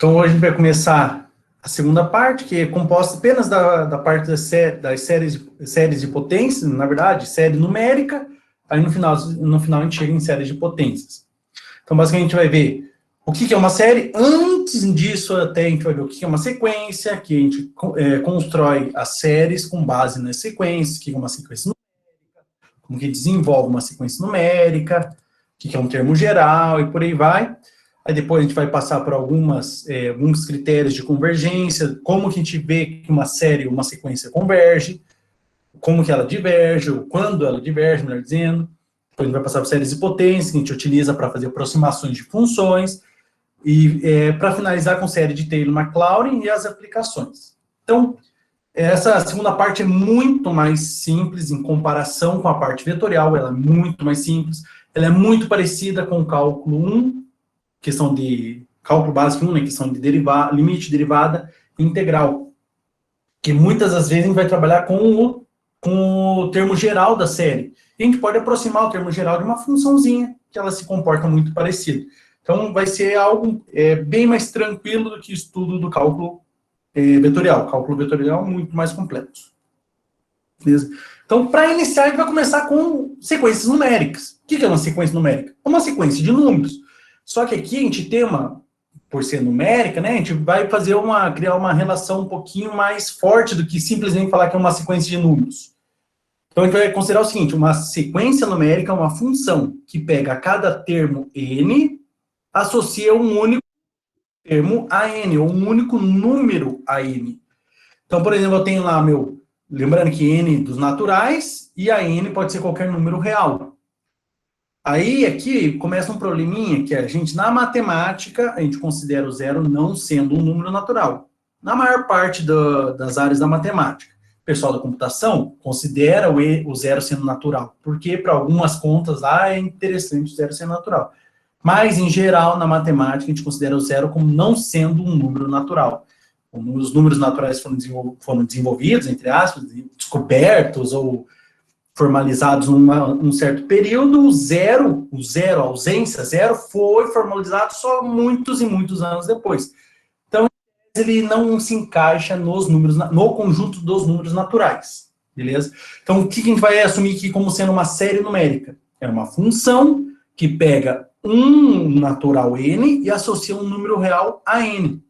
Então, hoje a gente vai começar a segunda parte, que é composta apenas da parte das séries de potências, na verdade, série numérica, aí no final a gente chega em séries de potências. Então, basicamente, a gente vai ver o que é uma série. Antes disso, até a gente vai ver o que é uma sequência, que a gente constrói as séries com base nas sequências, o que é uma sequência numérica, como que desenvolve uma sequência numérica, o que é um termo geral, e por aí vai. Aí depois a gente vai passar por alguns critérios de convergência, como que a gente vê que uma série, uma sequência converge, como que ela diverge, ou quando ela diverge, melhor dizendo. Depois a gente vai passar por séries de potência, que a gente utiliza para fazer aproximações de funções, e para finalizar com série de Taylor-Maclaurin e as aplicações. Então, essa segunda parte é muito mais simples em comparação com a parte vetorial, ela é muito mais simples, ela é muito parecida com o cálculo 1, questão de cálculo básico 1, né, questão de limite, derivada e integral, que muitas das vezes a gente vai trabalhar com o termo geral da série. E a gente pode aproximar o termo geral de uma funçãozinha, que ela se comporta muito parecido. Então, vai ser algo bem mais tranquilo do que o estudo do cálculo vetorial. O cálculo vetorial é muito mais complexo. Beleza? Então, para iniciar, a gente vai começar com sequências numéricas. O que é uma sequência numérica? É uma sequência de números. Só que aqui a gente tem por ser numérica, né, a gente vai criar uma relação um pouquinho mais forte do que simplesmente falar que é uma sequência de números. Então, a gente vai considerar o seguinte: uma sequência numérica é uma função que pega cada termo n, associa um único termo a n, ou um único número a n. Então, por exemplo, eu tenho lá lembrando que n dos naturais, e a n pode ser qualquer número real. Aí, aqui, começa um probleminha, que a gente, na matemática, a gente considera o zero não sendo um número natural. Na maior parte das áreas da matemática. O pessoal da computação considera o zero sendo natural, porque para algumas contas lá é interessante o zero sendo natural. Mas, em geral, na matemática, a gente considera o zero como não sendo um número natural. Os números naturais foram desenvolvidos, entre aspas, descobertos ou formalizados num certo período. O zero, a ausência, zero, foi formalizado só muitos e muitos anos depois. Então, ele não se encaixa no conjunto dos números naturais, beleza? Então, o que a gente vai assumir aqui como sendo uma série numérica? É uma função que pega um natural n e associa um número real a n,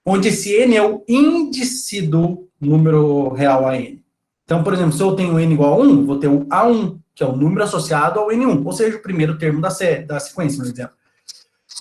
onde esse n é o índice do número real a n. Então, por exemplo, se eu tenho n igual a 1, vou ter o A1, que é o número associado ao N1, ou seja, o primeiro termo da sequência, por exemplo.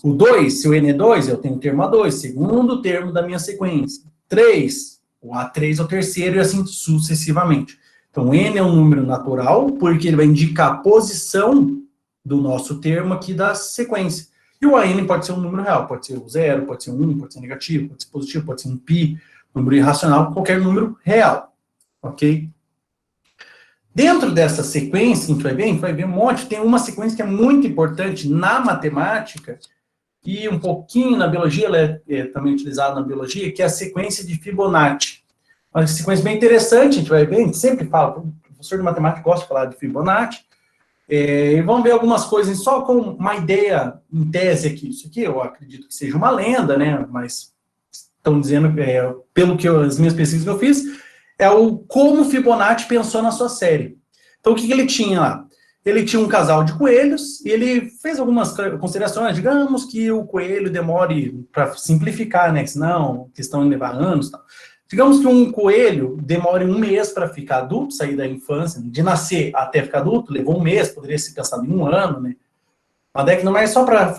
O 2, se o n é 2, eu tenho o termo A2, segundo termo da minha sequência. 3, o A3 é o terceiro, e assim sucessivamente. Então, n é um número natural, porque ele vai indicar a posição do nosso termo aqui da sequência. E o AN pode ser um número real, pode ser o 0, pode ser um 1, pode ser negativo, pode ser positivo, pode ser um π, número irracional, qualquer número real. Ok? Dentro dessa sequência, a gente vai ver um monte, tem uma sequência que é muito importante na matemática, e um pouquinho na biologia, ela é também utilizada na biologia, que é a sequência de Fibonacci. Uma sequência bem interessante, a gente vai ver, a gente sempre fala, o professor de matemática gosta de falar de Fibonacci, e vamos ver algumas coisas, só com uma ideia em tese aqui. Isso aqui eu acredito que seja uma lenda, né? Mas estão dizendo, pelo que as minhas pesquisas que eu fiz, como Fibonacci pensou na sua série. Então, o que ele tinha lá? Ele tinha um casal de coelhos, e ele fez algumas considerações, digamos que o coelho demore, para simplificar, né? Senão, questão de levar anos e tal. Digamos que um coelho demore 1 mês para ficar adulto, sair da infância, de nascer até ficar adulto, levou 1 mês, poderia ser pensado em 1 ano, né? Mas só para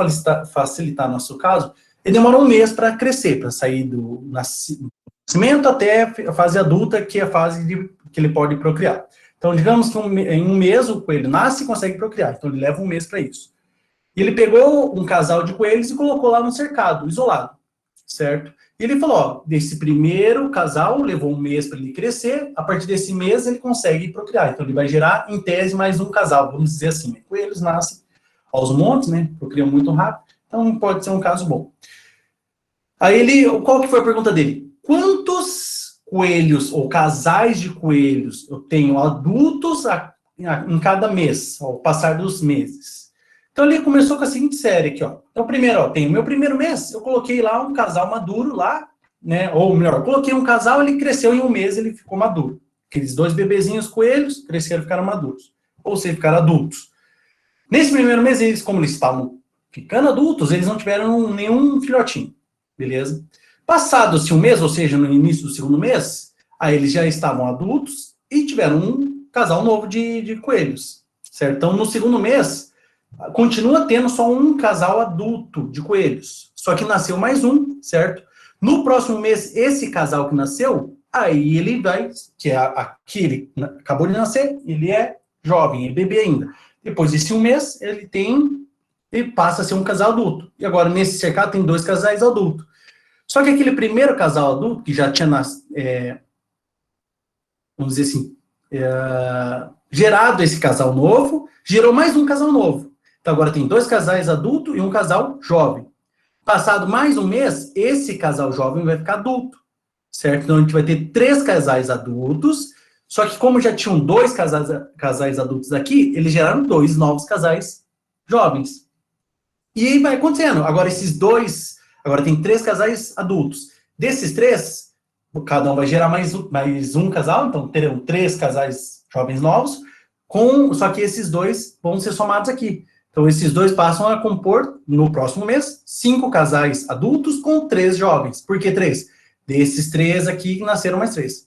facilitar nosso caso, ele demora 1 mês para crescer, para sair do nascimento até a fase adulta, que é a fase que ele pode procriar. Então, digamos que em 1 mês o coelho nasce e consegue procriar, então ele leva 1 mês para isso. E ele pegou um casal de coelhos e colocou lá no cercado, isolado, certo? E ele falou, ó, desse primeiro casal, levou 1 mês para ele crescer, a partir desse mês ele consegue procriar. Então ele vai gerar, em tese, mais um casal, vamos dizer assim, né? Coelhos nascem aos montes, né? Procriam muito rápido, então pode ser um caso bom. Aí qual que foi a pergunta dele? Quantos coelhos, ou casais de coelhos, eu tenho adultos em cada mês, ao passar dos meses? Então, ele começou com a seguinte série aqui, ó. Então, primeiro, ó, tem o meu primeiro mês, eu coloquei lá um casal maduro lá, né? Ou melhor, eu coloquei um casal, ele cresceu em um mês, ele ficou maduro. Aqueles 2 bebezinhos coelhos cresceram e ficaram maduros. Ou seja, ficaram adultos. Nesse primeiro mês, eles, como eles estavam ficando adultos, eles não tiveram nenhum filhotinho. Beleza? Passado-se um mês, ou seja, no início do segundo mês, aí eles já estavam adultos e tiveram um casal novo de coelhos. Certo? Então, no segundo mês, continua tendo só um casal adulto de coelhos. Só que nasceu mais um, certo? No próximo mês, esse casal que nasceu, aí ele vai, que é aquele que acabou de nascer, ele é jovem, é bebê ainda. Depois desse um mês, ele passa a ser um casal adulto. E agora, nesse cercado, tem 2 casais adultos. Só que aquele primeiro casal adulto, que já tinha, vamos dizer assim, gerado esse casal novo, gerou mais um casal novo. Então, agora tem 2 casais adultos e um casal jovem. Passado mais um mês, esse casal jovem vai ficar adulto, certo? Então, a gente vai ter 3 casais adultos, só que como já tinham 2 casais adultos aqui, eles geraram 2 novos casais jovens. E aí vai acontecendo. Agora, agora tem 3 casais adultos. Desses 3, cada um vai gerar mais um casal, então terão 3 casais jovens novos, só que esses 2 vão ser somados aqui. Então, esses 2 passam a compor, no próximo mês, 5 casais adultos com 3 jovens. Por que 3? Desses 3 aqui, nasceram mais 3.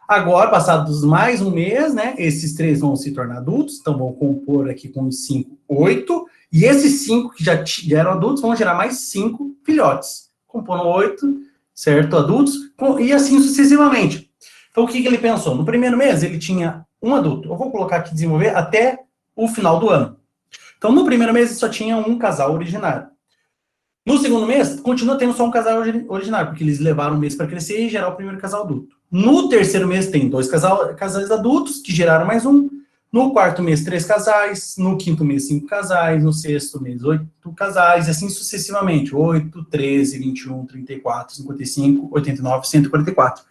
Agora, passados mais um mês, né, esses 3 vão se tornar adultos, então vão compor aqui com os 5, 8, e esses 5 que já eram adultos vão gerar mais 5 filhotes, compondo 8, certo, adultos, e assim sucessivamente. Então, o que ele pensou? No primeiro mês, ele tinha um adulto. Eu vou colocar aqui, desenvolver, até o final do ano. Então, no primeiro mês, ele só tinha um casal originário. No segundo mês, continua tendo só um casal originário, porque eles levaram um mês para crescer e gerar o primeiro casal adulto. No terceiro mês, tem 2 casais adultos, que geraram mais um. No quarto mês, 3 casais. No quinto mês, 5 casais. No sexto mês, 8 casais. E assim sucessivamente. 8, 13, 21, 34, 55, 89, 144.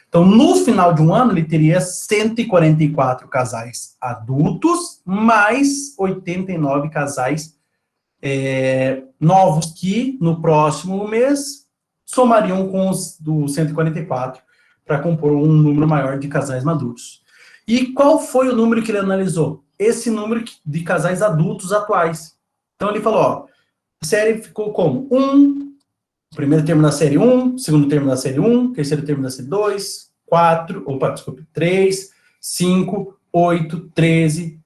Então, no final de um ano, ele teria 144 casais adultos, mais 89 casais novos, que no próximo mês somariam com os do 144 para compor um número maior de casais maduros. E qual foi o número que ele analisou? Esse número de casais adultos atuais. Então, ele falou, ó, a série ficou como? 1, primeiro termo da série 1, segundo termo da série 1, terceiro termo da série 2, 3, 5, 8, 13,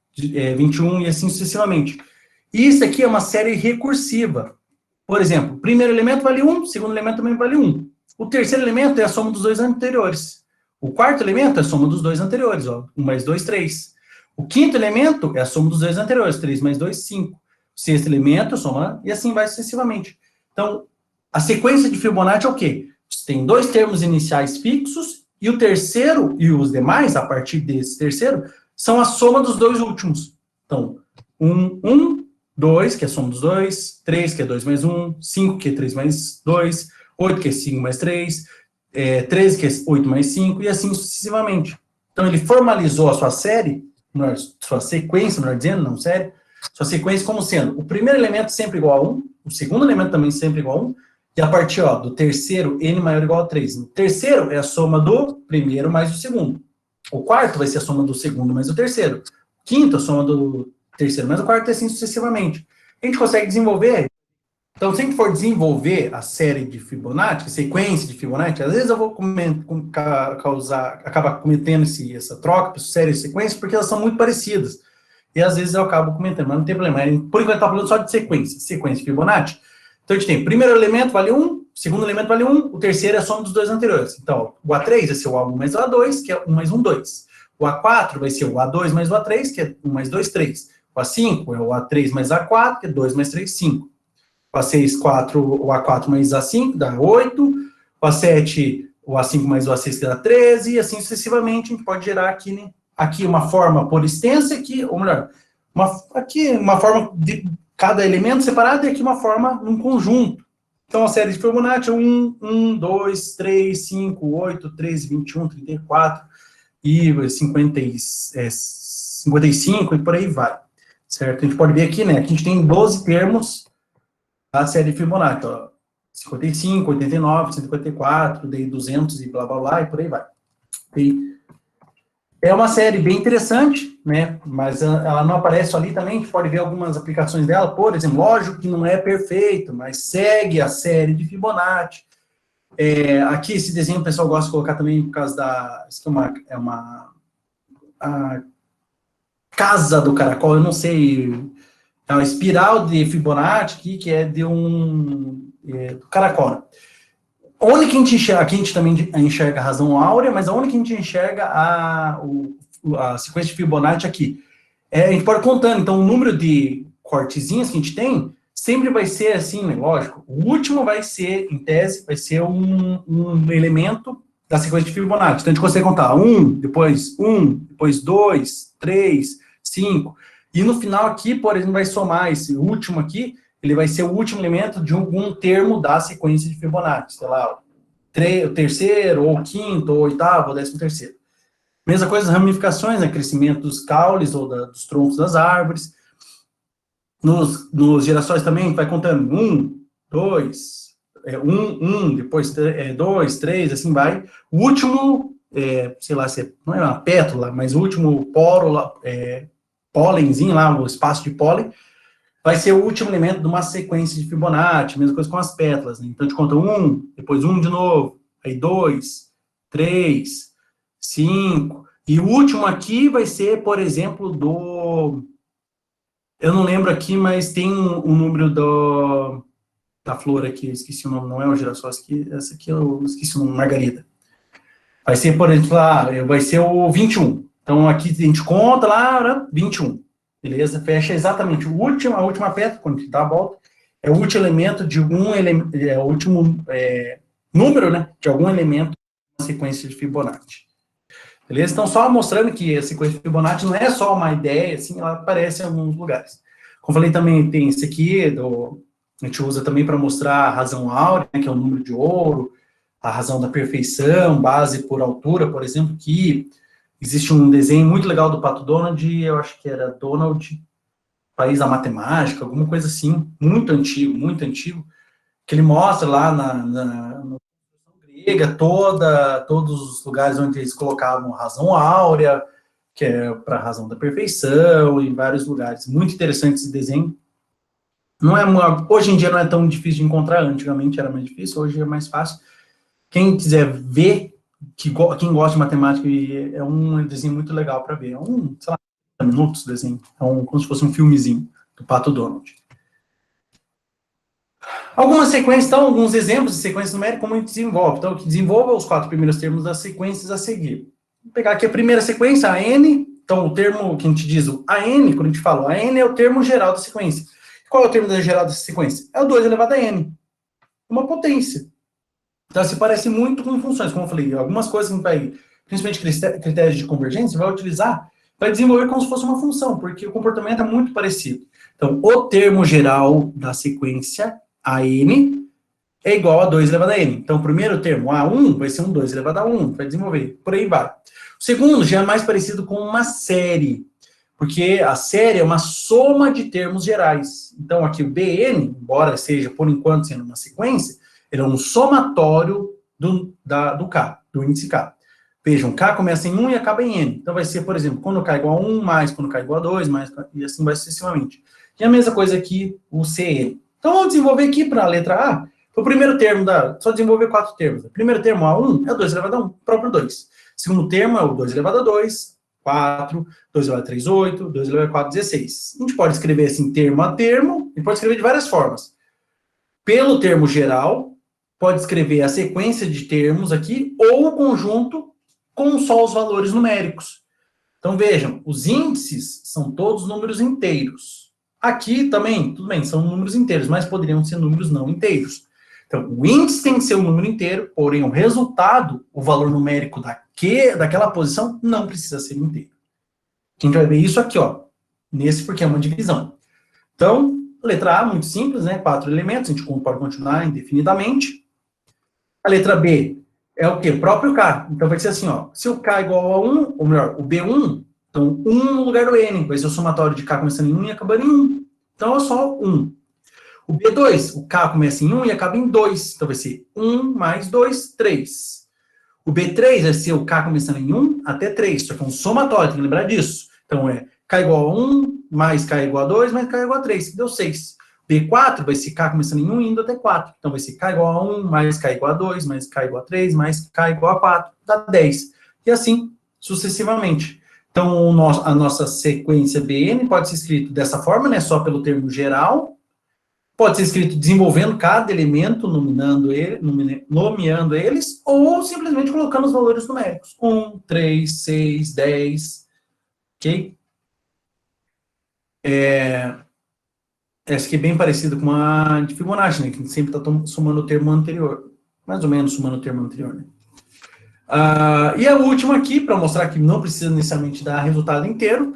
21 e assim sucessivamente. Isso aqui é uma série recursiva. Por exemplo, o primeiro elemento vale 1, o segundo elemento também vale 1. O terceiro elemento é a soma dos 2 anteriores. O quarto elemento é a soma dos 2 anteriores, ó, 1 mais 2, 3. O quinto elemento é a soma dos 2 anteriores, 3 mais 2, 5. O sexto elemento, soma, e assim vai sucessivamente. Então, a sequência de Fibonacci é o quê? Você tem 2 termos iniciais fixos, e o terceiro e os demais, a partir desse terceiro, são a soma dos 2 últimos. Então, 1, 2, que é a soma dos 2, 3, que é 2 mais 1, 5, que é 3 mais 2, 8, que é 5 mais 3, 13, que é 8 mais 5, e assim sucessivamente. Então, ele formalizou a sua série, sua sequência, melhor dizendo, não série, sua sequência como sendo o primeiro elemento sempre igual a 1, o segundo elemento também sempre igual a 1, e a partir do terceiro, n maior ou igual a 3. O terceiro é a soma do primeiro mais o segundo. O quarto vai ser a soma do segundo mais o terceiro. O quinto, a soma do terceiro mais o quarto, e assim sucessivamente. A gente consegue desenvolver. Então, se a gente for desenvolver a série de Fibonacci, sequência de Fibonacci, às vezes eu vou acabar cometendo essa troca para série e sequência, porque elas são muito parecidas. E às vezes eu acabo comentando, mas não tem problema. Por enquanto, está falando só de sequência de Fibonacci. Então, a gente tem o primeiro elemento vale 1, o segundo elemento vale 1, o terceiro é a soma dos 2 anteriores. Então, o A3 vai ser o A1 mais o A2, que é 1 mais 1, 2. O A4 vai ser o A2 mais o A3, que é 1 mais 2, 3. O A5 é o A3 mais A4, que é 2 mais 3, 5. O A6, 4, o A4 mais A5, dá 8. O A7, o A5 mais o A6, que dá 13. E assim sucessivamente, a gente pode gerar aqui uma forma por extensa, ou melhor, uma forma de cada elemento separado e aqui uma forma num conjunto. Então, a série de Fibonacci é 1, 2, 3, 5, 8, 13, 21, 34 e 55 e por aí vai. certo? A gente pode ver aqui, né, que a gente tem 12 termos da série Fibonacci, ó, 55, 89, 154, daí 200 e blá, blá, blá, e por aí vai. E é uma série bem interessante, né, mas ela não aparece ali também, a gente pode ver algumas aplicações dela, por exemplo, lógico que não é perfeito, mas segue a série de Fibonacci. Aqui, esse desenho o pessoal gosta de colocar também por causa da... Isso aqui a casa do caracol, eu não sei, é uma espiral de Fibonacci aqui, que é de do caracol, né? Onde que a gente enxerga, aqui a gente também enxerga a razão áurea, mas onde que a gente enxerga a sequência de Fibonacci aqui? A gente pode contando, então o número de cortezinhas que a gente tem sempre vai ser assim, né? Lógico, o último vai ser, em tese, vai ser um elemento da sequência de Fibonacci. Então a gente consegue contar 1, depois 2, 3, 5, e no final aqui, por exemplo, vai somar esse último aqui, ele vai ser o último elemento de algum termo da sequência de Fibonacci, sei lá, o terceiro, ou o quinto, ou o oitavo, ou 13º. Mesma coisa as ramificações, né, crescimento dos caules ou dos troncos das árvores. Nos girassóis também vai contando 1, 2, 1, depois 2, 3, assim vai. O último, sei lá, não é uma pétala, mas o último poro, pólenzinho lá, o espaço de pólen, vai ser o último elemento de uma sequência de Fibonacci, mesma coisa com as pétalas, né? Então, a gente conta 1, depois 1 de novo, aí 2, 3, 5, e o último aqui vai ser, por exemplo, eu não lembro aqui, mas tem um número da flor aqui, esqueci o nome, não é o girassol, essa aqui eu esqueci o nome, Margarida. Vai ser, por exemplo, vai ser o 21. Então, aqui a gente conta lá, 21. Beleza? Fecha exatamente a última pétala, quando a gente dá a volta, é o último elemento de algum elemento, o último número, né, de algum elemento da sequência de Fibonacci. Beleza? Então, só mostrando que a sequência de Fibonacci não é só uma ideia, assim, ela aparece em alguns lugares. Como falei também, tem esse aqui, a gente usa também para mostrar a razão áurea, né, que é o número de ouro, a razão da perfeição, base por altura, por exemplo, que existe um desenho muito legal do Pato Donald, eu acho que era Donald, País da Matemática, alguma coisa assim, muito antigo, que ele mostra lá na grega todos os lugares onde eles colocavam razão áurea, que é para a razão da perfeição, em vários lugares. Muito interessante esse desenho. Hoje em dia não é tão difícil de encontrar, antigamente era mais difícil, hoje é mais fácil. Quem quiser ver, quem gosta de matemática, é um desenho muito legal para ver. É sei lá, 30 minutos o desenho. Como se fosse um filmezinho do Pato Donald. Algumas sequências, então, alguns exemplos de sequências numéricas, como a gente desenvolve. Então, que desenvolva os 4 primeiros termos das sequências a seguir. Vou pegar aqui a primeira sequência, a n. Então, o termo que a gente diz, a n, quando a gente fala, a n é o termo geral da sequência. Qual é o termo geral dessa sequência? É o 2 elevado a n. Uma potência. Então, se parece muito com funções, como eu falei, algumas coisas que a gente vai, principalmente critérios de convergência, vai utilizar para desenvolver como se fosse uma função, porque o comportamento é muito parecido. Então, o termo geral da sequência, a n, é igual a 2 elevado a n. Então, o primeiro termo, a1, vai ser um 2 elevado a 1, vai desenvolver, por aí vai. O segundo já é mais parecido com uma série, porque a série é uma soma de termos gerais. Então, aqui o bn, embora seja, por enquanto, sendo uma sequência, ele é um somatório do K, do índice K. Vejam, K começa em 1 e acaba em N. Então, vai ser, por exemplo, quando K é igual a 1, mais quando K é igual a 2, mais, e assim vai sucessivamente. E a mesma coisa aqui, o CN. Então, vamos desenvolver aqui para a letra A. O primeiro termo só desenvolver 4 termos. O primeiro termo, A1, é o 2 elevado a 1, o próprio 2. O segundo termo é o 2 elevado a 2, 4, 2 elevado a 3, 8, 2 elevado a 4, 16. A gente pode escrever assim, termo a termo, e pode escrever de várias formas. Pelo termo geral, pode escrever a sequência de termos aqui, ou o conjunto com só os valores numéricos. Então, vejam, os índices são todos números inteiros. Aqui também, tudo bem, são números inteiros, mas poderiam ser números não inteiros. Então, o índice tem que ser um número inteiro, porém, o resultado, o valor numérico daquela posição, não precisa ser inteiro. A gente vai ver isso aqui, ó, nesse porque é uma divisão. Então, letra A, muito simples, né? 4 elementos, a gente pode continuar indefinidamente. A letra B é o quê? O próprio K. Então, vai ser assim, ó, se o K é igual a 1, ou melhor, o B1 Então, 1 no lugar do n, vai ser o somatório de k começando em 1 e acabando em 1. Então, é só 1. O B2, o k começa em 1 e acaba em 2. Então, vai ser 1 mais 2, 3. O B3 vai ser o k começando em 1 até 3. Só que é um somatório, tem que lembrar disso. Então, é k igual a 1, mais k igual a 2, mais k igual a 3, que deu 6. B4 vai ser k começando em 1 e indo até 4. Então, vai ser k igual a 1, mais k igual a 2, mais k igual a 3, mais k igual a 4, dá 10. E assim, sucessivamente. Então, a nossa sequência Bn pode ser escrito dessa forma, né, só pelo termo geral. Pode ser escrito desenvolvendo cada elemento, nomeando eles, ou simplesmente colocando os valores numéricos. 1, 3, 6, 10. Ok? Essa aqui é bem parecida com a de Fibonacci, né? Que sempre está somando o termo anterior. Mais ou menos somando o termo anterior, né? E a última aqui, para mostrar que não precisa necessariamente dar resultado inteiro,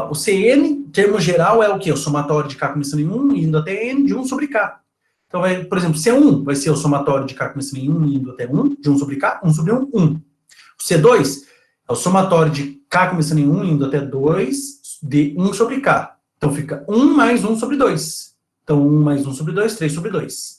o Cn, termo geral, é o quê? O somatório de k começando em 1 e indo até n de 1 sobre k. Então, por exemplo, C1 vai ser o somatório de k começando em 1 e indo até 1, de 1 sobre k, 1 sobre 1, 1. O C2 é o somatório de k começando em 1 e indo até 2, de 1 sobre k. Então, fica 1 mais 1 sobre 2. Então, 1 mais 1 sobre 2, 3 sobre 2.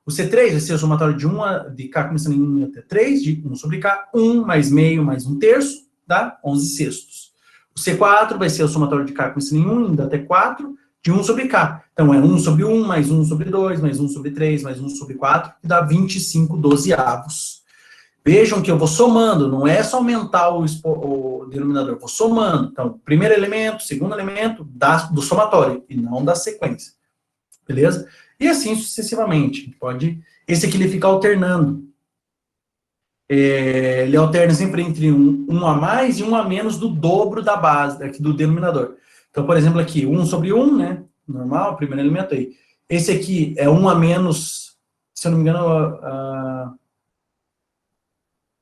O C3 vai ser o somatório de k começando em 1 até 3, de 1 sobre k, 1 mais meio mais 1 terço, dá 11 sextos. O C4 vai ser o somatório de k começando em 1, indo até 4, de 1 sobre k. Então, é 1 sobre 1, mais 1 sobre 2, mais 1 sobre 3, mais 1 sobre 4, que dá 25 dozeavos. Vejam que eu vou somando, não é só aumentar o denominador, eu vou somando. Então, primeiro elemento, segundo elemento, do somatório, e não da sequência. Beleza? E assim sucessivamente. Esse aqui ele fica alternando. Ele alterna sempre entre um a mais e um a menos do dobro da base, aqui do denominador. Então, por exemplo, aqui, 1 sobre 1, né? Normal, primeiro elemento aí. Esse aqui é 1 a menos, se eu não me engano,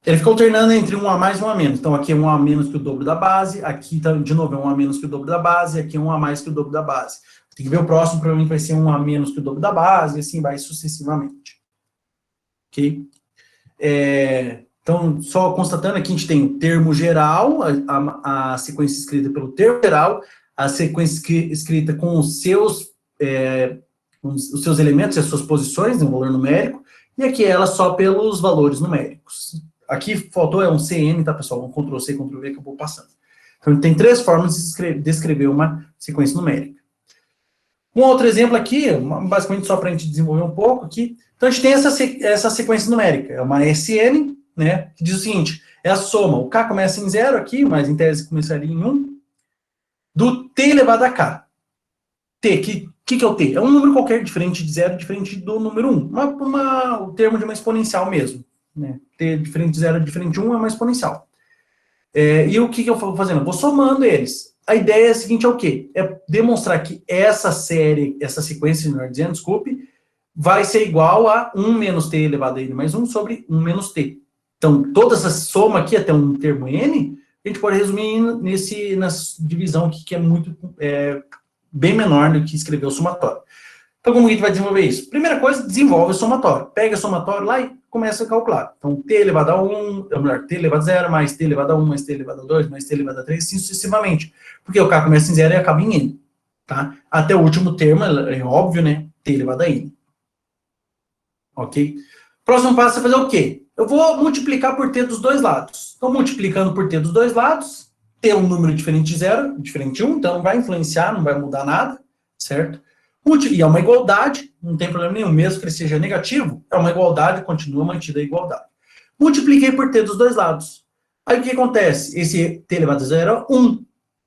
ele fica alternando entre 1 a mais e 1 a menos. Então, aqui é 1 a menos que o dobro da base, aqui, de novo, é 1 a menos que o dobro da base, aqui é 1 a mais que o dobro da base. Tem que ver o próximo, provavelmente vai ser 1 a menos que o dobro da base, e assim vai sucessivamente. Ok? Então, só constatando aqui, a gente tem o termo geral, a sequência escrita pelo termo geral, a sequência escrita com os seus elementos e as suas posições, no valor numérico, e aqui ela só pelos valores numéricos. Aqui faltou um CN, tá, pessoal? Um Ctrl+C, Ctrl+V, acabou passando. Então, tem 3 formas de escrever uma sequência numérica. Um outro exemplo aqui, basicamente só para a gente desenvolver um pouco aqui. Então, a gente tem essa sequência numérica, é uma SN, né, que diz o seguinte, é a soma, o K começa em 0 aqui, mas em tese começaria em 1, do T elevado a K. T, que é o T? É um número qualquer diferente de 0, diferente do número 1. O termo de uma exponencial mesmo. Né? T diferente de 0, diferente de 1 é uma exponencial. E o que eu vou fazendo? Eu vou somando eles. A ideia é a seguinte, é o quê? É demonstrar que essa sequência, melhor dizendo, desculpe, vai ser igual a 1 menos t elevado a n mais 1 sobre 1 menos t. Então, toda essa soma aqui, até um termo n, a gente pode resumir nessa divisão aqui, que é bem menor do que escrever o somatório. Então, como a gente vai desenvolver isso? Primeira coisa, desenvolve o somatório. Pega o somatório lá e começa a calcular. Então, t elevado a 1, ou melhor, t elevado a 0, mais t elevado a 1, mais t elevado a 2, mais t elevado a 3, assim sucessivamente. Porque o k começa em 0 e acaba em n. Tá? Até o último termo, é óbvio, né? T elevado a n. Ok? Próximo passo é fazer o quê? Eu vou multiplicar por t dos dois lados. Então, multiplicando por t dos dois lados, t é um número diferente de 0, diferente de 1, então não vai influenciar, não vai mudar nada, certo? E é uma igualdade, não tem problema nenhum, mesmo que ele seja negativo, é uma igualdade, continua mantida a igualdade. Multipliquei por t dos dois lados. Aí o que acontece? Esse t elevado a 0 é 1.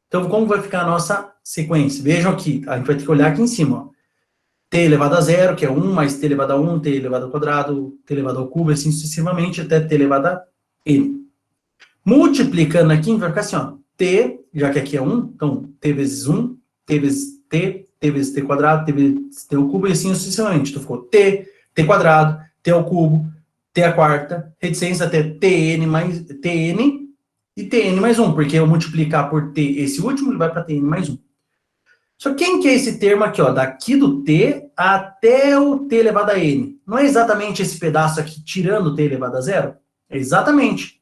Então, como vai ficar a nossa sequência? Vejam aqui, a gente vai ter que olhar aqui em cima, ó. T elevado a 0, que é 1, mais t elevado a 1, t elevado ao quadrado, t elevado ao cubo, assim sucessivamente, até t elevado a n. Multiplicando aqui, vai ficar assim, ó, t, já que aqui é 1, então t vezes 1, t vezes t quadrado, t vezes t ao cubo, e assim sucessivamente. Então, ficou t quadrado, t ao cubo, t à quarta, reticência até tn e tn mais 1, porque eu multiplicar por t esse último, ele vai para tn mais 1. Só quem que é esse termo aqui, ó, daqui do t até o t elevado a n? Não é exatamente esse pedaço aqui tirando o t elevado a 0? É exatamente.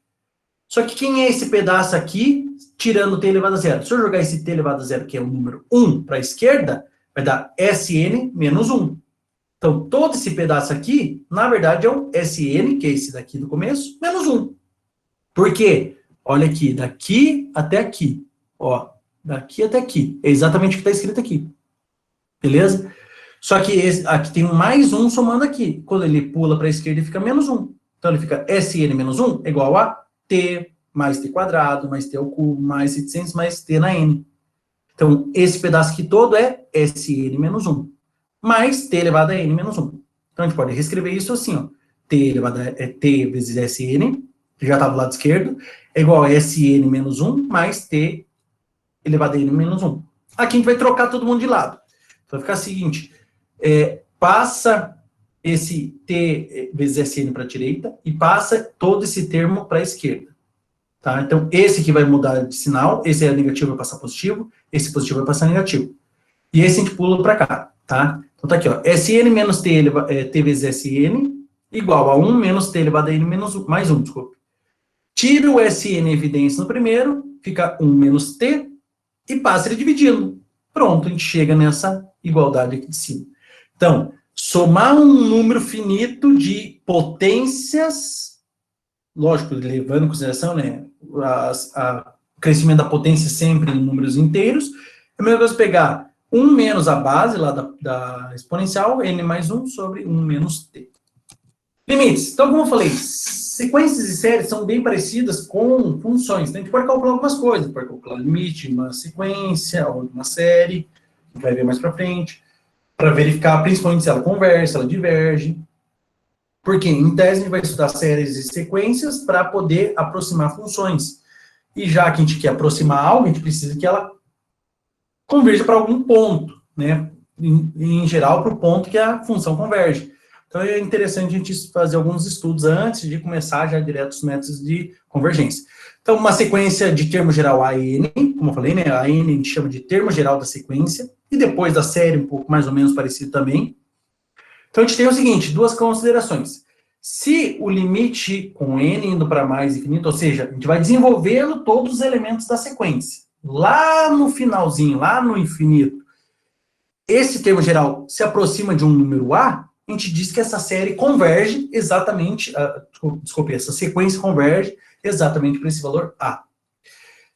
Só que quem é esse pedaço aqui, tirando t elevado a zero? Se eu jogar esse t elevado a zero, que é o número 1, para a esquerda, vai dar Sn menos 1. Então, todo esse pedaço aqui, na verdade, é o Sn, que é esse daqui do começo, menos 1. Por quê? Olha aqui, daqui até aqui. Ó, daqui até aqui. É exatamente o que está escrito aqui. Beleza? Só que aqui tem um mais 1 somando aqui. Quando ele pula para a esquerda, ele fica menos 1. Então, ele fica Sn menos 1 é igual a t mais t quadrado, mais t ao cubo, mais 700, mais t na n. Então, esse pedaço aqui todo é Sn menos 1, mais t elevado a n menos 1. Então, a gente pode reescrever isso assim, ó. T elevado a t vezes Sn, que já está do lado esquerdo, é igual a Sn menos 1, mais t elevado a n menos 1. Aqui a gente vai trocar todo mundo de lado. Então, vai ficar o seguinte, passa esse t vezes Sn para a direita e passa todo esse termo para a esquerda. Tá? Então, esse aqui vai mudar de sinal, esse é negativo, vai passar positivo, esse positivo vai passar negativo. E esse a gente pula para cá, tá? Então, tá aqui, ó, Sn menos t vezes Sn igual a 1 menos t elevado a n menos 1, mais 1, desculpa. Tire o Sn em evidência no primeiro, fica 1 menos t, e passa ele dividindo. Pronto, a gente chega nessa igualdade aqui de cima. Então, somar um número finito de potências, lógico, levando em consideração, né, o crescimento da potência sempre em números inteiros, é a mesma coisa pegar 1 menos a base lá da exponencial, n mais 1 sobre 1 menos t. Limites. Então, como eu falei, sequências e séries são bem parecidas com funções. Então, a gente pode calcular algumas coisas, pode calcular o limite de uma sequência ou de uma série, a gente vai ver mais para frente, para verificar principalmente se ela converge, se ela diverge. Porque, em tese, a gente vai estudar séries e sequências para poder aproximar funções. E já que a gente quer aproximar algo, a gente precisa que ela converja para algum ponto, né? Em geral, para o ponto que a função converge. Então, é interessante a gente fazer alguns estudos antes de começar já direto os métodos de convergência. Então, uma sequência de termo geral A e N, como eu falei, né? A N a gente chama de termo geral da sequência, e depois da série, um pouco mais ou menos parecido também. Então, a gente tem o seguinte, duas considerações. Se o limite com n indo para mais infinito, ou seja, a gente vai desenvolvendo todos os elementos da sequência. Lá no finalzinho, lá no infinito, esse termo geral se aproxima de um número A, a gente diz que essa série converge exatamente, desculpe, essa sequência converge exatamente para esse valor A.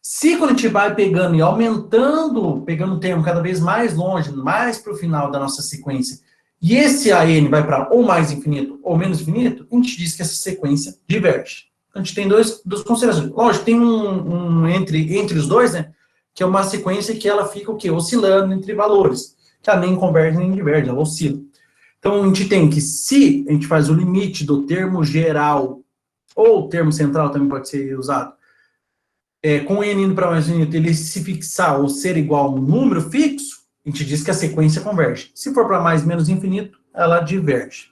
Se quando a gente vai pegando e aumentando, pegando o termo cada vez mais longe, mais para o final da nossa sequência, e esse AN vai para ou mais infinito ou menos infinito, a gente diz que essa sequência diverge. Então, a gente tem duas considerações. Lógico, tem um entre os dois, né, que é uma sequência que ela fica o quê? Oscilando entre valores, que ela nem converge nem diverge, ela oscila. Então, a gente tem que, se a gente faz o limite do termo geral, ou o termo central também pode ser usado, com n indo para mais infinito, ele se fixar ou ser igual a um número fixo, a gente diz que a sequência converge. Se for para mais menos infinito, ela diverge.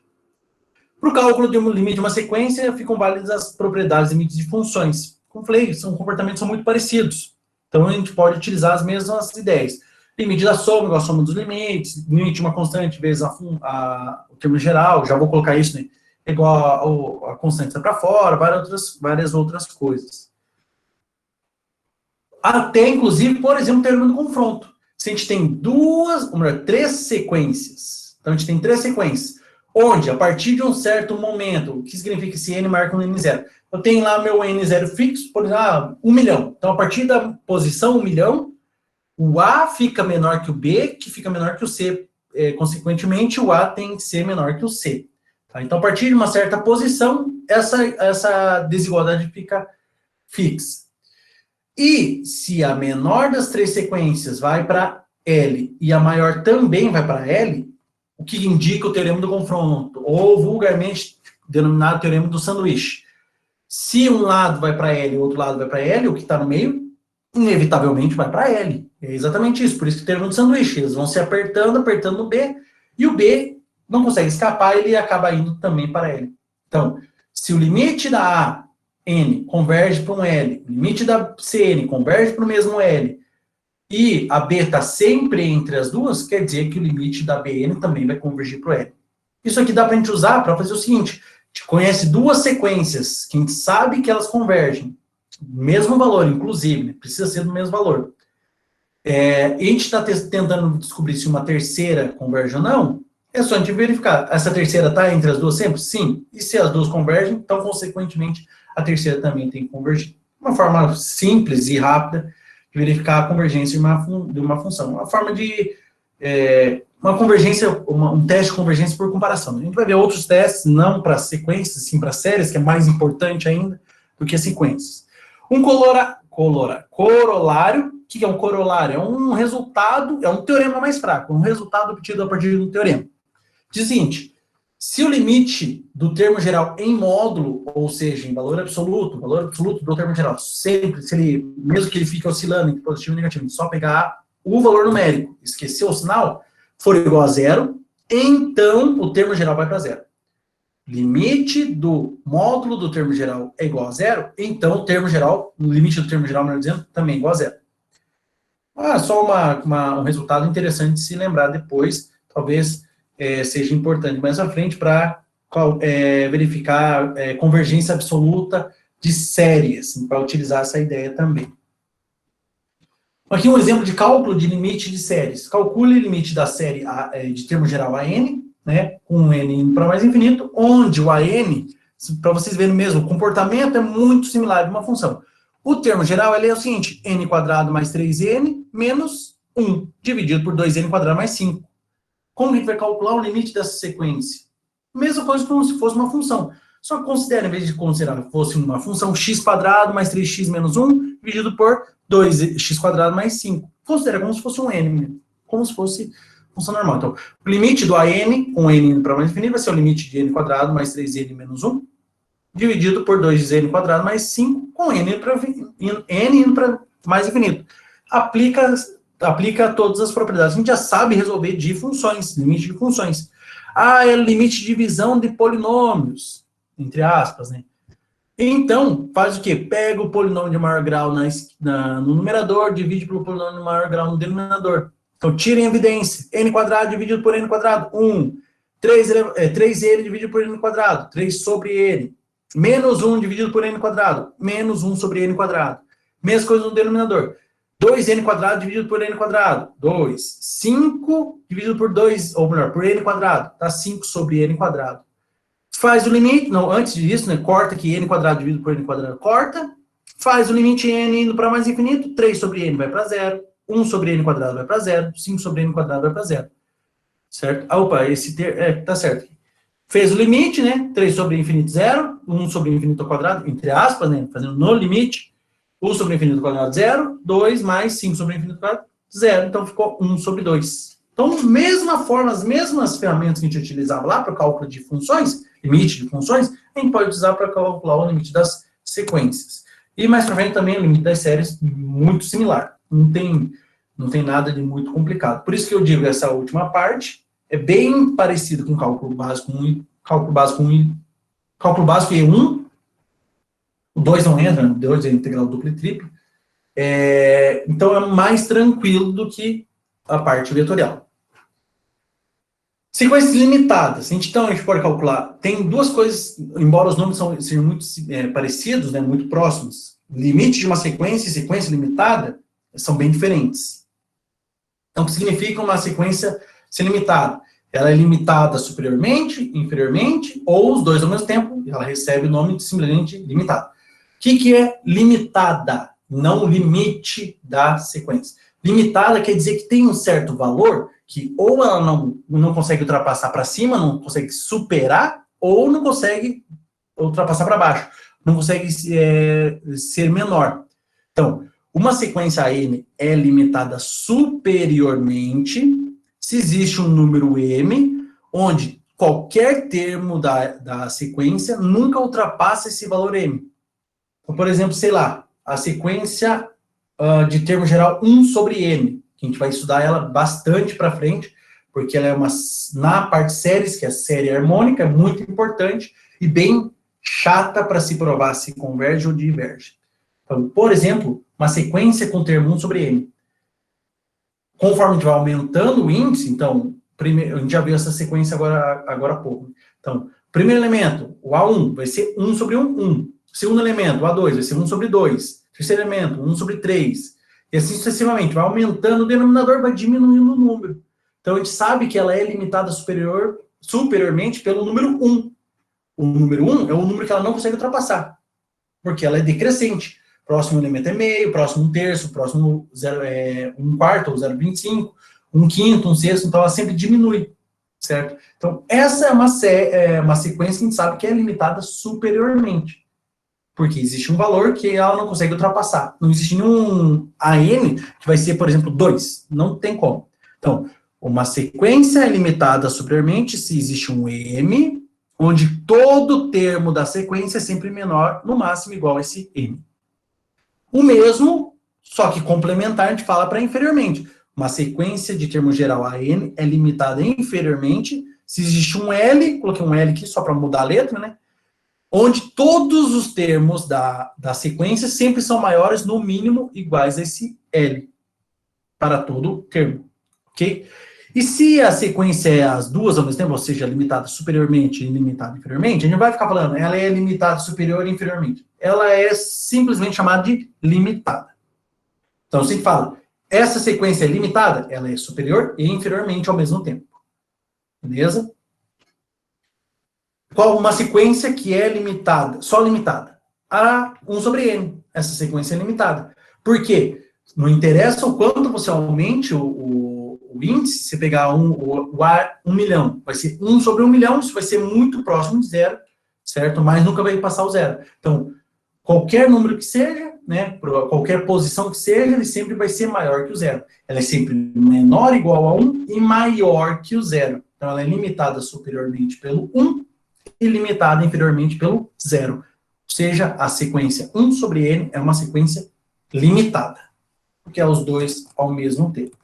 Para o cálculo de um limite de uma sequência, ficam válidas as propriedades e limites de funções. Como falei, comportamentos são muito parecidos. Então, a gente pode utilizar as mesmas ideias. Limite da soma, igual a soma dos limites, limite de uma constante vezes o termo geral, já vou colocar isso, né? Igual a constante está para fora, várias outras coisas. Até, inclusive, por exemplo, o termo do confronto. Se a gente tem três sequências, então a gente tem três sequências, onde, a partir de um certo momento, o que significa esse n marca um n0? Eu tenho lá meu n0 fixo, por exemplo, 1 milhão. Então, a partir da posição 1 milhão, o A fica menor que o B, que fica menor que o C. Consequentemente, o A tem que ser menor que o C. Tá? Então, a partir de uma certa posição, essa desigualdade fica fixa. E se a menor das três sequências vai para L e a maior também vai para L, o que indica o teorema do confronto, ou vulgarmente denominado teorema do sanduíche. Se um lado vai para L e o outro lado vai para L, o que está no meio, inevitavelmente vai para L. É exatamente isso, por isso que o teorema do sanduíche. Eles vão se apertando no B, e o B não consegue escapar, ele acaba indo também para L. Então, se o limite da A, N, converge para um L, o limite da CN converge para o mesmo L, e a B está sempre entre as duas, quer dizer que o limite da BN também vai convergir para o L. Isso aqui dá para a gente usar para fazer o seguinte: a gente conhece duas sequências, que a gente sabe que elas convergem. mesmo valor, inclusive, né? Precisa ser do mesmo valor. A gente está tentando descobrir se uma terceira converge ou não, é só a gente verificar. Essa terceira está entre as duas sempre? Sim. E se as duas convergem, então, consequentemente, a terceira também tem que convergir. Uma forma simples e rápida de verificar a convergência de uma função. Uma forma de... uma convergência, um teste de convergência por comparação. A gente vai ver outros testes, não para sequências, sim para séries, que é mais importante ainda do que sequências. Um corolário, o que é um corolário? É um resultado, é um teorema mais fraco, um resultado obtido a partir de um teorema. Diz o seguinte, se o limite do termo geral em módulo, ou seja, em valor absoluto do termo geral, sempre, se ele, mesmo que ele fique oscilando entre positivo e negativo, só pegar o valor numérico, esquecer o sinal, for igual a zero, então o termo geral vai para zero. Limite do módulo do termo geral é igual a zero, então o termo geral, o limite do termo geral, melhor dizendo, também é igual a zero. Só um resultado interessante de se lembrar depois, talvez seja importante mais à frente para verificar convergência absoluta de séries, para utilizar essa ideia também. Aqui um exemplo de cálculo de limite de séries. Calcule o limite da série de termo geral a n, né, com n indo para mais infinito, onde o AN, para vocês verem mesmo, o comportamento é muito similar de uma função. O termo geral ele é o seguinte, n quadrado mais 3n menos 1, dividido por 2n quadrado mais 5. Como a gente vai calcular o limite dessa sequência? Mesma coisa como se fosse uma função. Só que considera, em vez de considerar que fosse uma função x quadrado mais 3x menos 1, dividido por 2x quadrado mais 5. Considera como se fosse um n, como se fosse função normal. Então, o limite do AN, com n indo para mais infinito, vai ser o limite de n quadrado mais 3n menos 1, dividido por 2n quadrado mais 5, com n indo para mais infinito. Aplica todas as propriedades. A gente já sabe resolver de funções, limite de funções. É limite de divisão de polinômios, entre aspas, né? Então, faz o quê? Pega o polinômio de maior grau no numerador, divide pelo polinômio de maior grau no denominador. Então, tira em evidência. N quadrado dividido por n quadrado, 1. 3n dividido por n quadrado, 3 sobre n. Menos 1 dividido por n quadrado, menos 1 sobre n quadrado. Mesma coisa no denominador. 2n quadrado dividido por n quadrado, 2. 5 dividido por 2, ou melhor, por n quadrado, dá 5 sobre n quadrado. Faz o limite, não, antes disso, né, corta aqui n quadrado dividido por n quadrado, corta. Faz o limite n indo para mais infinito, 3 sobre n vai para 0, 1 sobre n quadrado vai para 0, 5 sobre n quadrado vai para 0. Certo? Tá certo. Fez o limite, né, 3 sobre infinito, 0, 1 sobre infinito ao quadrado, entre aspas, né, fazendo no limite, 1 sobre infinito ao quadrado, 0, 2 mais 5 sobre infinito ao quadrado, 0. Então, ficou 1 sobre 2. Então, mesma forma, as mesmas ferramentas que a gente utilizava lá para o cálculo de funções, limite de funções, a gente pode usar para calcular o limite das sequências. E mais para frente também o limite das séries, muito similar. Não tem nada de muito complicado. Por isso que eu digo essa última parte é bem parecido com cálculo básico 1, cálculo básico E1. O 2 não entra, o 2 é integral duplo e triplo. Então é mais tranquilo do que a parte vetorial. Sequências limitadas. Então, a gente pode calcular. Tem duas coisas, embora os nomes sejam muito parecidos, né, muito próximos. Limite de uma sequência e sequência limitada são bem diferentes. Então, o que significa uma sequência ser limitada? Ela é limitada superiormente, inferiormente, ou os dois ao mesmo tempo, e ela recebe o nome de simplesmente limitada. O que é limitada? Não o limite da sequência. Limitada quer dizer que tem um certo valor que ou ela não consegue ultrapassar para cima, não consegue superar, ou não consegue ultrapassar para baixo. Não consegue ser menor. Então, uma sequência n é limitada superiormente se existe um número m, onde qualquer termo da sequência nunca ultrapassa esse valor m. Então, por exemplo, sei lá, a sequência de termo geral 1 sobre m, que a gente vai estudar ela bastante para frente, porque ela é na parte séries, que é a série harmônica, é muito importante e bem chata para se provar se converge ou diverge. Então, por exemplo, uma sequência com termo 1 sobre m. Conforme a gente vai aumentando o índice, então, a gente já viu essa sequência agora há pouco. Então, primeiro elemento, o A1, vai ser 1 sobre 1, 1. Segundo elemento, o A2, vai ser 1 sobre 2. Terceiro elemento, 1 sobre 3. E assim sucessivamente. Vai aumentando o denominador, vai diminuindo o número. Então, a gente sabe que ela é limitada superiormente pelo número 1. O número 1 é o número que ela não consegue ultrapassar, porque ela é decrescente. Próximo elemento é meio, próximo 1/3, próximo 1/4, ou 0,25, 1/5, 1/6, então ela sempre diminui, certo? Então, essa é uma sequência que a gente sabe que é limitada superiormente, porque existe um valor que ela não consegue ultrapassar. Não existe nenhum AN que vai ser, por exemplo, 2. Não tem como. Então, uma sequência é limitada superiormente se existe um M, onde todo termo da sequência é sempre menor, no máximo igual a esse M. O mesmo, só que complementar, a gente fala para inferiormente. Uma sequência de termo geral AN é limitada inferiormente se existe um L, coloquei um L aqui só para mudar a letra, né? Onde todos os termos da sequência sempre são maiores, no mínimo, iguais a esse L, para todo termo, ok? E se a sequência é as duas ao mesmo tempo, ou seja, limitada superiormente e limitada inferiormente, a gente vai ficar falando, ela é limitada superior e inferiormente. Ela é simplesmente chamada de limitada. Então, se fala, essa sequência é limitada, ela é superior e inferiormente ao mesmo tempo. Beleza? Qual uma sequência que é limitada, só limitada? A 1 sobre n. Essa sequência é limitada. Por quê? Não interessa o quanto você aumente o índice, se pegar o A 1 milhão, vai ser 1 sobre 1 milhão, isso vai ser muito próximo de zero, certo? Mas nunca vai passar o zero. Então, qualquer número que seja, né, qualquer posição que seja, ele sempre vai ser maior que o zero. Ela é sempre menor ou igual a 1 e maior que o zero. Então, ela é limitada superiormente pelo 1 e limitada inferiormente pelo zero. Ou seja, a sequência 1 sobre n é uma sequência limitada, porque é os dois ao mesmo tempo.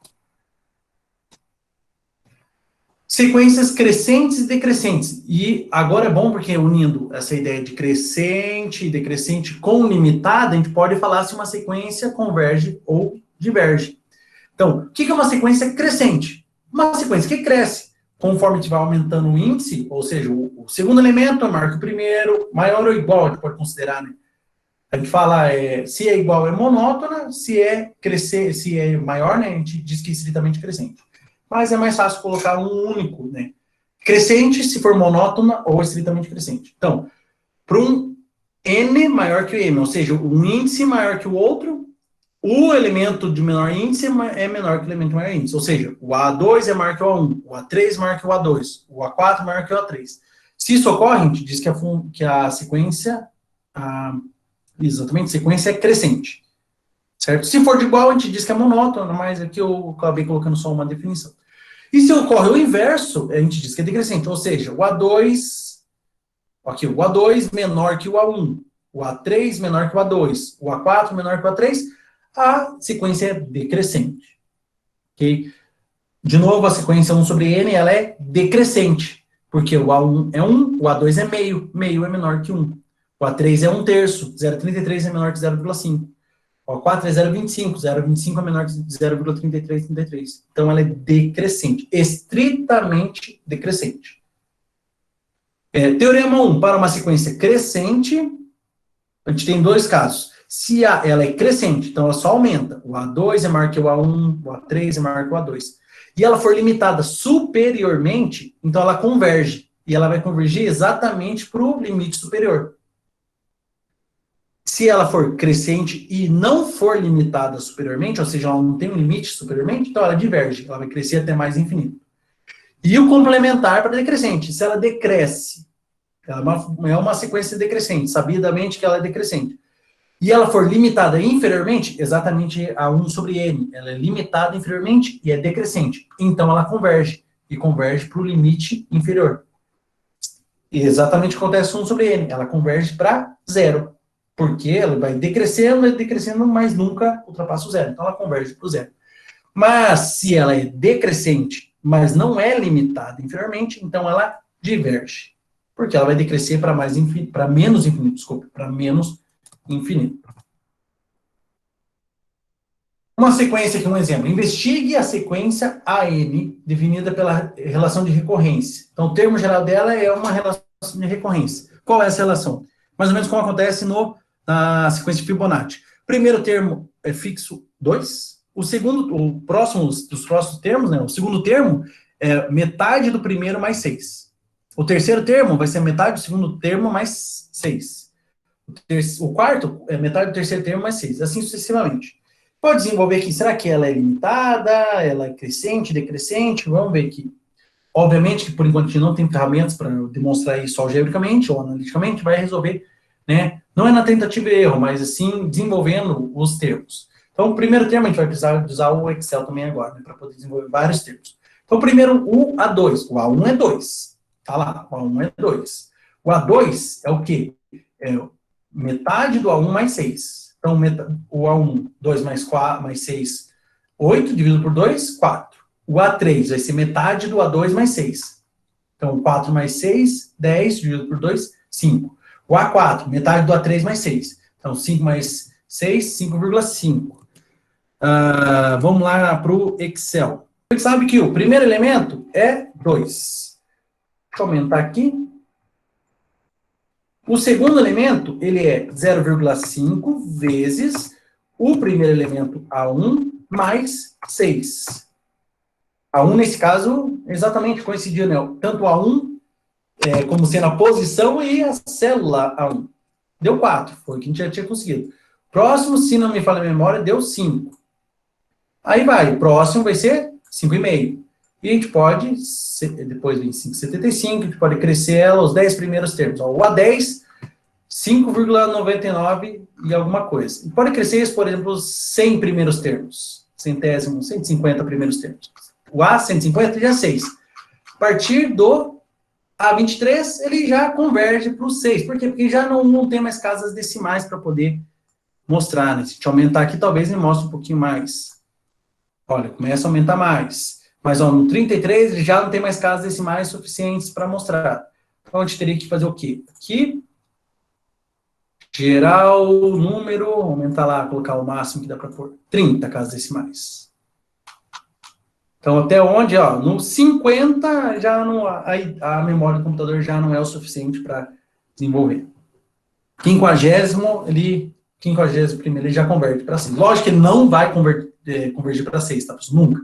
Sequências crescentes e decrescentes. E agora é bom porque unindo essa ideia de crescente e decrescente com limitada, a gente pode falar se uma sequência converge ou diverge. Então, o que é uma sequência crescente? Uma sequência que cresce conforme a gente vai aumentando o índice, ou seja, o segundo elemento é maior que o primeiro, maior ou igual, a gente pode considerar, né? A gente fala, se é igual é monótona, se é crescer, se é maior, né, a gente diz que é estritamente crescente. Mas é mais fácil colocar um único, né? Crescente, se for monótona, ou estritamente crescente. Então, para um n maior que o m, ou seja, um índice maior que o outro, o elemento de menor índice é menor que o elemento de maior índice. Ou seja, o A2 é maior que o A1, o A3 é maior que o A2, o A4 é maior que o A3. Se isso ocorre, a gente diz que a sequência, exatamente, sequência é crescente. Certo? Se for de igual, a gente diz que é monótono, mas aqui eu acabei colocando só uma definição. E se ocorre o inverso, a gente diz que é decrescente, ou seja, o A2 menor que o A1, o A3 menor que o A2, o A4 menor que o A3, a sequência é decrescente. Ok? De novo, a sequência 1 sobre n, ela é decrescente, porque o A1 é 1, o A2 é meio, meio é menor que 1. O A3 é 1/3, 0,33 é menor que 0,5. O 4 é 0,25, 0,25 é menor que 0,3333. Então, ela é decrescente, estritamente decrescente. Teorema 1, para uma sequência crescente, a gente tem dois casos. Se ela é crescente, então ela só aumenta. O A2 é maior que o A1, o A3 é maior que o A2. E ela for limitada superiormente, então ela converge. E ela vai convergir exatamente para o limite superior. Se ela for crescente e não for limitada superiormente, ou seja, ela não tem um limite superiormente, então ela diverge, ela vai crescer até mais infinito. E o complementar para decrescente, se ela decresce, ela é uma sequência decrescente, sabidamente que ela é decrescente, e ela for limitada inferiormente, exatamente a 1 sobre n, ela é limitada inferiormente e é decrescente, então ela converge, e converge para o limite inferior. E exatamente acontece 1 sobre n, ela converge para zero. Porque ela vai decrescendo, mas nunca ultrapassa o zero. Então, ela converge para o zero. Mas, se ela é decrescente, mas não é limitada inferiormente, então ela diverge. Porque ela vai decrescer para menos infinito, para menos infinito. Uma sequência aqui, um exemplo. Investigue a sequência AN, definida pela relação de recorrência. Então, o termo geral dela é uma relação de recorrência. Qual é essa relação? Mais ou menos como acontece na sequência de Fibonacci. Primeiro termo é fixo 2, o próximo dos próximos termos, né, o segundo termo é metade do primeiro mais 6. O terceiro termo vai ser metade do segundo termo mais 6. O quarto é metade do terceiro termo mais 6, assim sucessivamente. Pode desenvolver aqui, será que ela é limitada, ela é crescente, decrescente? Vamos ver aqui. Obviamente que, por enquanto, a gente não tem ferramentas para demonstrar isso algebricamente ou analiticamente, vai resolver, né? Não é na tentativa e erro, mas assim, desenvolvendo os termos. Então, o primeiro termo, a gente vai precisar usar o Excel também agora, né, para poder desenvolver vários termos. Então, primeiro, o A2. O A1 é 2. Tá lá, o A1 é 2. O A2 é o quê? É metade do A1 mais 6. Então, o A1, 2 mais 4, mais 6, 8, dividido por 2, 4. O A3 vai ser metade do A2 mais 6. Então, 4 mais 6, 10, dividido por 2, 5. O A4, metade do A3 mais 6. Então, 5 mais 6, 5,5. Vamos lá para o Excel. Você sabe que o primeiro elemento é 2. Deixa eu aumentar aqui. O segundo elemento, ele é 0,5 vezes o primeiro elemento A1 mais 6. A1, nesse caso, exatamente coincidiu, né? Tanto A1 como sendo a posição e a célula A1. Deu 4, foi o que a gente já tinha conseguido. Próximo, se não me falha a memória, deu 5. Aí vai, o próximo vai ser 5,5. E a gente pode, depois vem 5,75, a gente pode crescer ela os 10 primeiros termos. Ó, o A10, 5,99 e alguma coisa. E pode crescer isso, por exemplo, os 100 primeiros termos. Centésimo, 150 primeiros termos. O A150 já é 6. A partir do A23, ele já converge para o 6. Por quê? Porque já não tem mais casas decimais para poder mostrar, né? Se a gente aumentar aqui, talvez ele mostre um pouquinho mais. Olha, começa a aumentar mais. Mas ó, no 33, ele já não tem mais casas decimais suficientes para mostrar. Então, a gente teria que fazer o quê? Aqui, gerar o número, aumentar lá, colocar o máximo que dá para pôr. 30 casas decimais. Então, até onde, ó, no 50, já não, a memória do computador já não é o suficiente para desenvolver. 50º, ele já converte para 6. Lógico que ele não vai convergir para 6, tá? Nunca.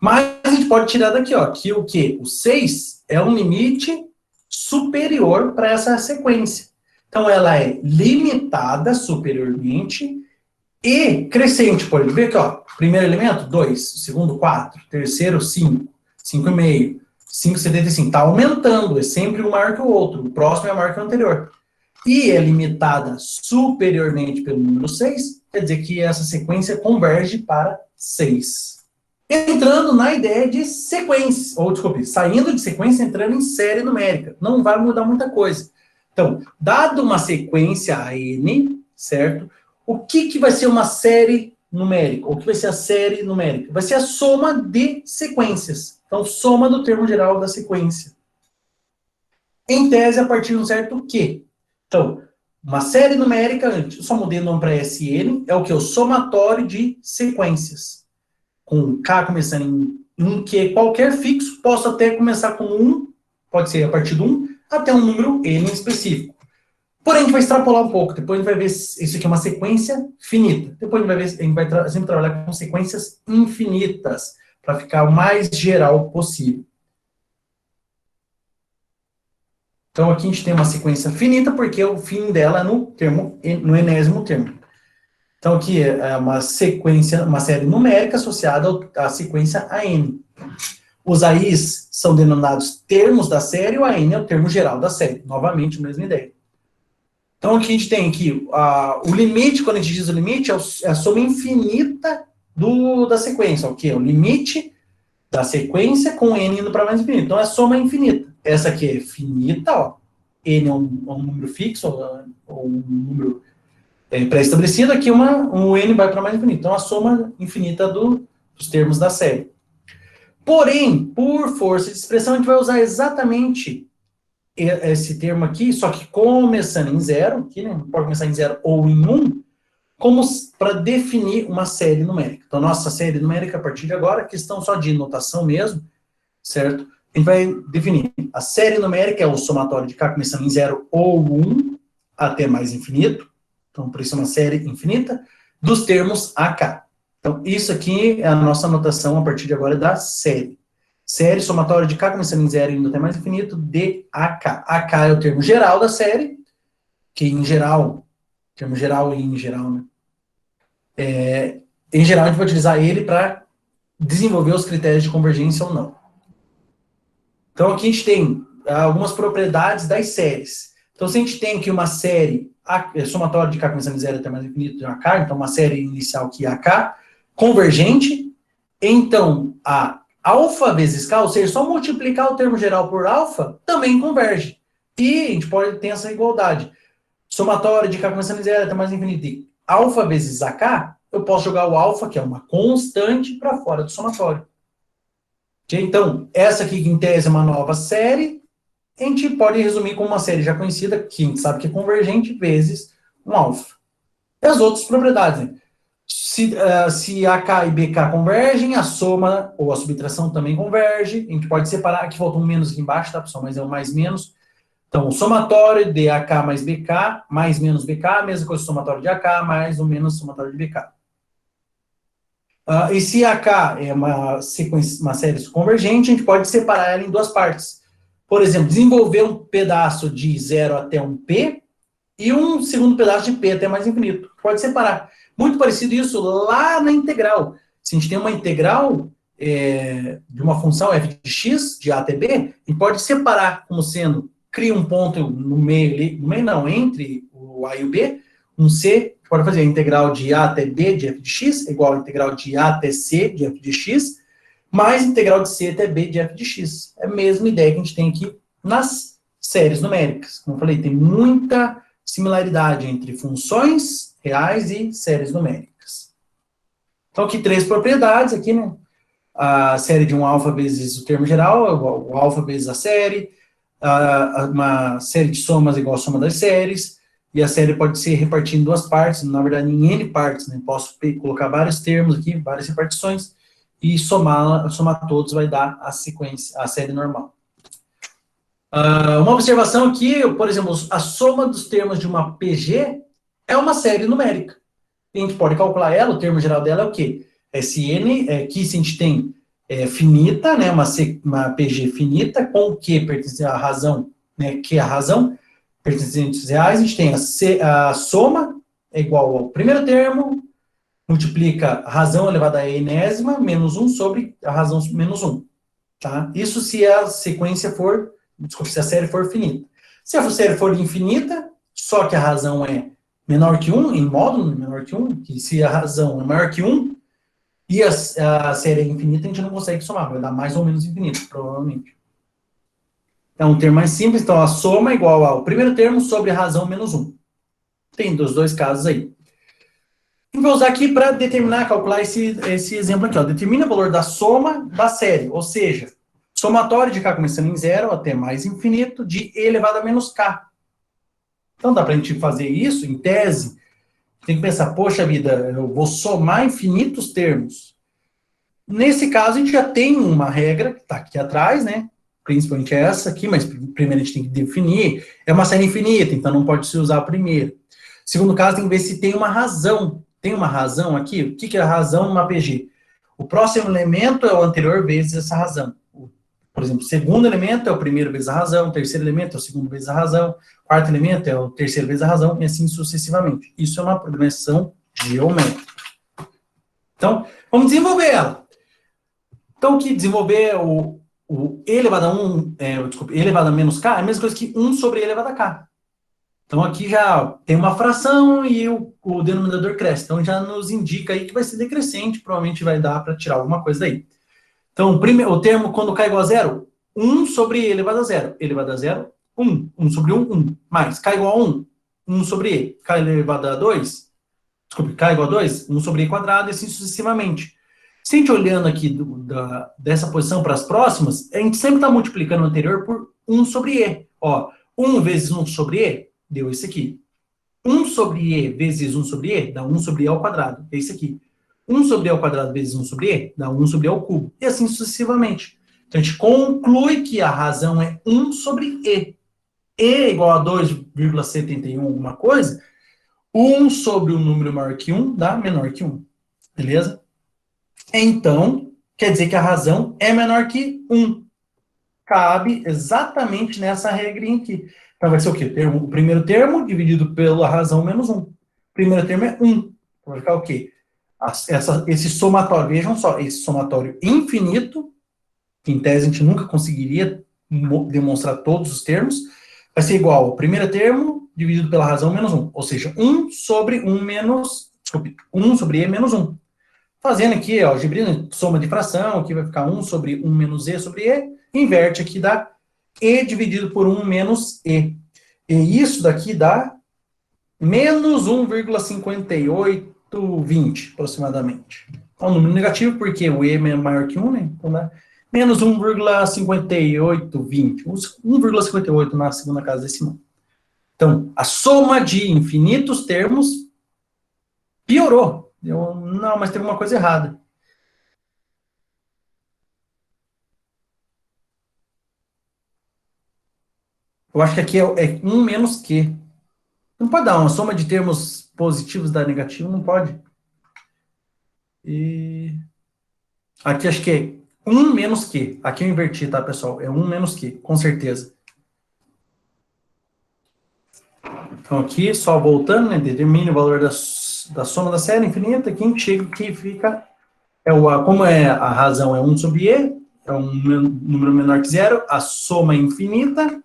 Mas a gente pode tirar daqui, ó, que o quê? O 6 é um limite superior para essa sequência. Então, ela é limitada superiormente e crescente. Pode ver aqui, ó, primeiro elemento, 2, segundo, 4, terceiro, 5, 5,5, 5,75. Está aumentando, é sempre um maior que o outro. O próximo é maior que o anterior. E é limitada superiormente pelo número 6, quer dizer que essa sequência converge para 6. Entrando na ideia de sequência, ou desculpe, saindo de sequência, entrando em série numérica. Não vai mudar muita coisa. Então, dado uma sequência N, certo? O que vai ser uma série numérica? O que vai ser a série numérica? Vai ser a soma de sequências. Então, soma do termo geral da sequência. Em tese, a partir de um certo Q. Então, uma série numérica, eu só mudei o nome para SN, é o que? O somatório de sequências. Com K começando em um Q qualquer fixo, posso até começar com 1, pode ser a partir do 1, até um número N específico. Porém, a gente vai extrapolar um pouco, depois a gente vai ver se isso aqui é uma sequência finita. Depois a gente vai ver, a gente vai sempre trabalhar com sequências infinitas, para ficar o mais geral possível. Então, aqui a gente tem uma sequência finita, porque o fim dela é no enésimo termo. Então, aqui é uma sequência, uma série numérica associada à sequência AN. Os AIs são denominados termos da série, o AN é o termo geral da série. Novamente, a mesma ideia. Então, aqui a gente tem aqui, o limite, quando a gente diz o limite, é a soma infinita da sequência, ok? O limite da sequência com N indo para mais infinito. Então, é a soma infinita. Essa aqui é finita, ó. N é um número fixo, ou um número pré-estabelecido. Aqui um N vai para mais infinito. Então, a soma infinita dos termos da série. Porém, por força de expressão, a gente vai usar exatamente esse termo aqui, só que começando em 0, aqui, né? Pode começar em 0 ou em 1, como para definir uma série numérica. Então, nossa série numérica, a partir de agora, questão só de notação mesmo, certo? A gente vai definir. A série numérica é o somatório de K começando em 0 ou 1, até mais infinito, então por isso é uma série infinita, dos termos AK. Então isso aqui é a nossa anotação a partir de agora da série. Série somatória de K começando em 0 e indo até mais infinito, de AK. AK é o termo geral da série, que em geral, termo geral e em geral, né? Em geral a gente vai utilizar ele para desenvolver os critérios de convergência ou não. Então aqui a gente tem algumas propriedades das séries. Então se a gente tem aqui uma série somatória de K começando em 0 até mais infinito de AK, então uma série inicial que é AK, convergente, então a alfa vezes K, ou seja, só multiplicar o termo geral por alfa, também converge. E a gente pode ter essa igualdade. Somatória de K começando em 0 até mais infinito de alfa vezes AK, eu posso jogar o alfa, que é uma constante, para fora do somatório. Então, essa aqui, em tese, é uma nova série, a gente pode resumir como uma série já conhecida, que a gente sabe que é convergente, vezes um alfa. E as outras propriedades, né? Se AK e BK convergem, a soma ou a subtração também converge. A gente pode separar, aqui falta um menos aqui embaixo, tá, pessoal? Mas é um mais menos. Então, o somatório de AK mais BK, mais menos BK, a mesma coisa que o somatório de AK, mais ou menos somatório de BK. E se AK é uma série convergente, a gente pode separar ela em duas partes. Por exemplo, desenvolver um pedaço de 0 até um P e um segundo pedaço de P até mais infinito. Pode separar. Muito parecido isso lá na integral. Se a gente tem uma integral de uma função f de x, de a até b, a gente pode separar como sendo, cria um ponto no meio, não, entre o a e o b, um c, pode fazer a integral de a até b de f de x, igual a integral de a até c de f de x, mais integral de c até b de f de x. É a mesma ideia que a gente tem aqui nas séries numéricas. Como eu falei, tem muita similaridade entre funções reais e séries numéricas. Então, aqui três propriedades, aqui, né? A série de um alfa vezes o termo geral, igual o alfa vezes a série, uma série de somas igual a soma das séries, e a série pode ser repartida em duas partes, na verdade em N partes, né? Posso colocar vários termos aqui, várias repartições, e somar todos vai dar a sequência, a série normal. Uma observação aqui, por exemplo, a soma dos termos de uma PG é uma série numérica. A gente pode calcular ela, o termo geral dela é o quê? Sn, que se a gente tem finita, né, uma PG finita, com o que pertence à razão, né, que é a razão, pertencentes reais, a gente tem a soma é igual ao primeiro termo, multiplica a razão elevada à enésima, menos 1 sobre a razão menos 1. Tá? Isso se a sequência for, desculpa, se a série for finita. Se a série for infinita, só que a razão é menor que 1, em módulo menor que 1, que se a razão é maior que 1, e a série é infinita, a gente não consegue somar, vai dar mais ou menos infinito, provavelmente. É um termo mais simples, então a soma é igual ao primeiro termo sobre a razão menos 1. Tem dos dois casos aí. Eu vou usar aqui para determinar, calcular esse exemplo aqui, ó. Determina o valor da soma da série, ou seja, somatório de K começando em 0 até mais infinito de E elevado a menos K. Então dá para a gente fazer isso, em tese, tem que pensar, poxa vida, eu vou somar infinitos termos. Nesse caso, a gente já tem uma regra, que está aqui atrás, né? Principalmente essa aqui, mas primeiro a gente tem que definir. É uma série infinita, então não pode se usar o primeiro. Segundo caso, tem que ver se tem uma razão. Tem uma razão aqui? O que é a razão numa PG? O próximo elemento é o anterior vezes essa razão. Por exemplo, o segundo elemento é o primeiro vezes a razão, o terceiro elemento é o segundo vezes a razão, o quarto elemento é o terceiro vezes a razão, e assim sucessivamente. Isso é uma progressão geométrica. Então, vamos desenvolver ela. Então, que desenvolver o E elevado a 1, E elevado a menos K, é a mesma coisa que 1 sobre E elevado a K. Então, aqui já tem uma fração e o denominador cresce. Então, já nos indica aí que vai ser decrescente, provavelmente vai dar para tirar alguma coisa daí. Então, o termo, quando K igual a 0, 1 sobre E elevado a 0. E elevado a 0, 1. 1 sobre 1, 1. Mais K igual a 1, 1 sobre E. K elevado a 2, desculpe, K igual a 2, 1 sobre E quadrado, e assim sucessivamente. Se a gente olhando aqui dessa posição para as próximas, a gente sempre está multiplicando o anterior por 1 sobre E. Ó, 1 vezes 1 sobre E, deu esse aqui. 1 sobre E vezes 1 sobre E, dá 1 sobre E ao quadrado. É esse aqui. 1 sobre E ao quadrado vezes 1 sobre E, dá 1 sobre E ao cubo. E assim sucessivamente. Então, a gente conclui que a razão é 1 sobre E. E igual a 2,71 alguma coisa, 1 sobre um número maior que 1 dá menor que 1. Beleza? Então, quer dizer que a razão é menor que 1. Cabe exatamente nessa regrinha aqui. Então vai ser o quê? O primeiro termo dividido pela razão menos 1. O primeiro termo é 1. Então vai ficar o quê? Esse somatório, vejam só, esse somatório infinito, que em tese a gente nunca conseguiria demonstrar todos os termos, vai ser igual ao primeiro termo dividido pela razão menos 1. Ou seja, 1 sobre 1 menos... Desculpe, 1 sobre e menos 1. Fazendo aqui, ó, algebrina, soma de fração, aqui vai ficar 1 sobre 1 menos e sobre e, inverte aqui, dá e dividido por 1 menos e. E isso daqui dá menos 1,5820, aproximadamente. É um número negativo, porque o e é maior que 1, né? Então dá menos 1,5820. 1,58 na segunda casa decimal. Então, a soma de infinitos termos piorou. Não, mas teve uma coisa errada. Eu acho que aqui é 1 menos q. Não pode dar uma soma de termos positivos dar negativo, não pode. E aqui acho que é 1 menos q. Aqui eu inverti, tá, pessoal? É 1 menos q, com certeza. Então aqui, só voltando, né, determine o valor da soma da série infinita, aqui chega que fica, como a razão é 1 sobre e, é um número menor que zero, a soma é infinita,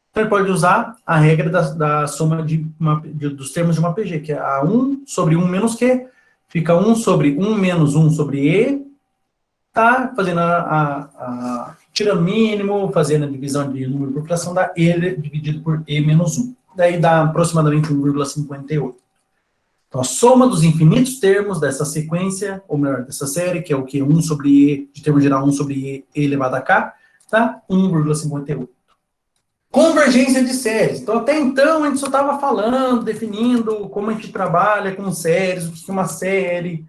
então ele pode usar a regra da soma dos termos de uma PG, que é a 1 sobre 1 menos q, fica 1 sobre 1 menos 1 sobre e, tá fazendo tirando o mínimo, fazendo a divisão de número por fração, dá e dividido por e menos 1. Daí dá aproximadamente 1,58. Então, a soma dos infinitos termos dessa sequência, ou melhor, dessa série, que é o que? 1 sobre e, de termo geral, 1 sobre e elevado a k, tá? 1,58. Convergência de séries. Então, até então, a gente só estava falando, definindo como a gente trabalha com séries, o que é uma série,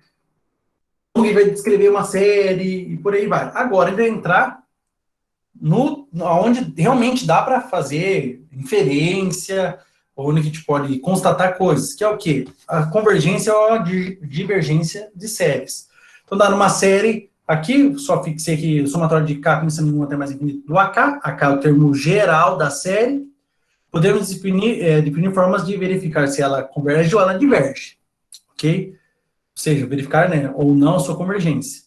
como ele vai descrever uma série, e por aí vai. Agora, ele vai entrar onde realmente dá para fazer inferência, onde a gente pode constatar coisas, que é o quê? A convergência ou a divergência de séries. Então, dá numa série, aqui, só fixei aqui o somatório de K começando em 1 até mais infinito do AK é o termo geral da série. Podemos definir formas de verificar se ela converge ou ela diverge, ok? Ou seja, verificar, né, ou não a sua convergência.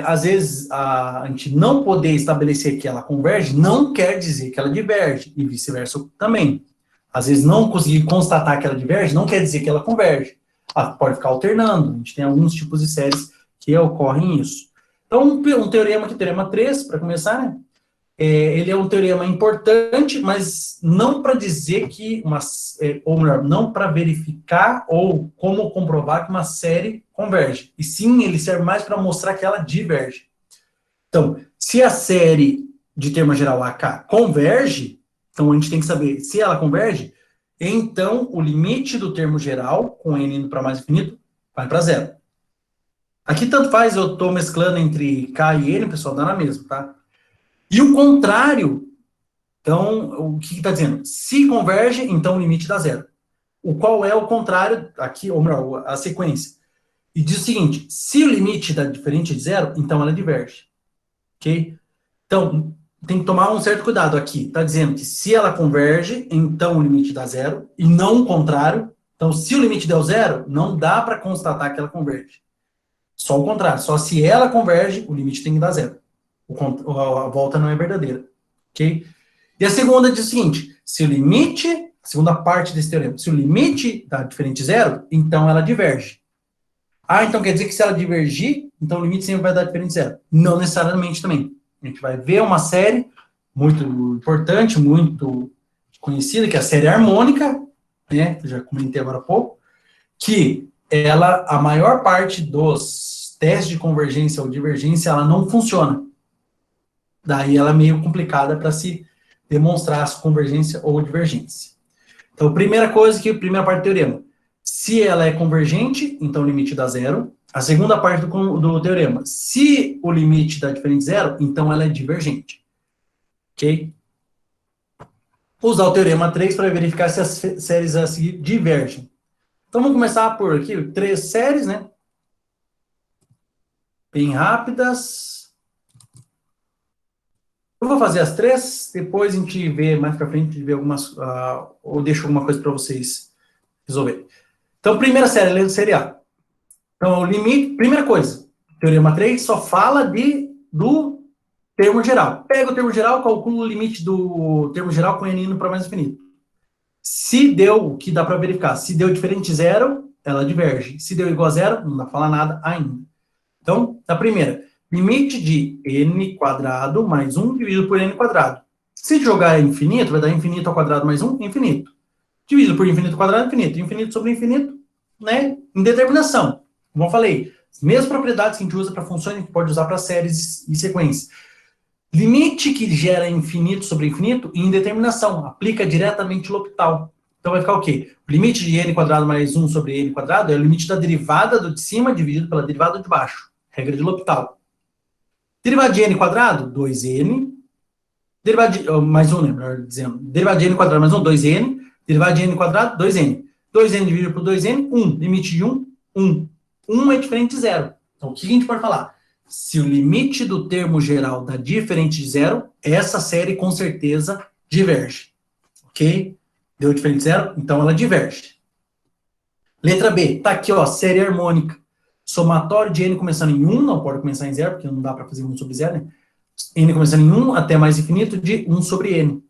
Às vezes, a gente não poder estabelecer que ela converge não quer dizer que ela diverge, e vice-versa também. Às vezes, não conseguir constatar que ela diverge não quer dizer que ela converge. Pode ficar alternando. A gente tem alguns tipos de séries que ocorrem isso. Então, um teorema aqui, teorema 3, para começar, né? Ele é um teorema importante, mas não para dizer que ou melhor, não para verificar ou como comprovar que uma série converge. E sim, ele serve mais para mostrar que ela diverge. Então, se a série de termo geral AK converge, então a gente tem que saber se ela converge, então o limite do termo geral, com n indo para mais infinito, vai para zero. Aqui tanto faz, eu estou mesclando entre K e N, pessoal, dá na mesma, tá? E o contrário, então, o que está dizendo? Se converge, então o limite dá zero. Qual é o contrário, aqui, ou melhor, a sequência. E diz o seguinte, se o limite dá diferente de zero, então ela diverge. Ok? Então, tem que tomar um certo cuidado aqui. Está dizendo que se ela converge, então o limite dá zero, e não o contrário. Então, se o limite der zero, não dá para constatar que ela converge. Só o contrário. Só se ela converge, o limite tem que dar zero. A volta não é verdadeira. Ok? E a segunda diz o seguinte, se o limite, a segunda parte desse teorema, se o limite dá diferente de zero, então ela diverge. Então quer dizer que se ela divergir, então o limite sempre vai dar diferente de zero. Não necessariamente também. A gente vai ver uma série muito importante, muito conhecida, que é a série harmônica, né, que eu já comentei agora há pouco, que a maior parte dos testes de convergência ou divergência, ela não funciona. Daí ela é meio complicada para se demonstrar a convergência ou divergência. Então, primeira coisa primeira parte do teorema. Se ela é convergente, então o limite dá zero. A segunda parte do teorema. Se o limite dá diferente de zero, então ela é divergente. Ok? usar o teorema 3 para verificar se as séries a seguir divergem. Então, vamos começar por aqui, 3 séries, né? Bem rápidas. Eu vou fazer as 3, depois a gente vê mais para frente, a gente vê algumas, ou deixo alguma coisa para vocês resolverem. Então, primeira série, série A. Então, o limite, primeira coisa, teorema 3 só fala do termo geral. Pega o termo geral, calcula o limite do termo geral com n indo para mais infinito. Se deu, o que dá para verificar, se deu diferente de zero, ela diverge. Se deu igual a zero, não dá para falar nada ainda. Então, a primeira, limite de n quadrado mais 1 dividido por n quadrado. Se jogar infinito, vai dar infinito ao quadrado mais 1, infinito. Dividido por infinito ao quadrado, infinito. Infinito sobre infinito, né? Indeterminação. Como eu falei, as mesmas propriedades que a gente usa para funções, a gente pode usar para séries e sequências. Limite que gera infinito sobre infinito, indeterminação. Aplica diretamente o L'Hopital. Então vai ficar o quê? O limite de n quadrado mais 1 sobre n quadrado é o limite da derivada do de cima dividido pela derivada do de baixo. Regra de L'Hopital. Derivada de n quadrado, 2n. Derivada de, mais 1, né, melhor dizendo. Derivada de n quadrado mais 1, 2n. Derivada de n quadrado, 2n. 2n dividido por 2n, 1. Limite de 1, 1. 1 é diferente de 0. Então, o que a gente pode falar? Se o limite do termo geral dá diferente de 0, essa série com certeza diverge. Ok? Deu diferente de 0, então ela diverge. Letra B, tá aqui, ó, série harmônica. Somatório de n começando em 1, não pode começar em 0, porque não dá para fazer 1 sobre 0, né? N começando em 1 até mais infinito de 1 sobre n.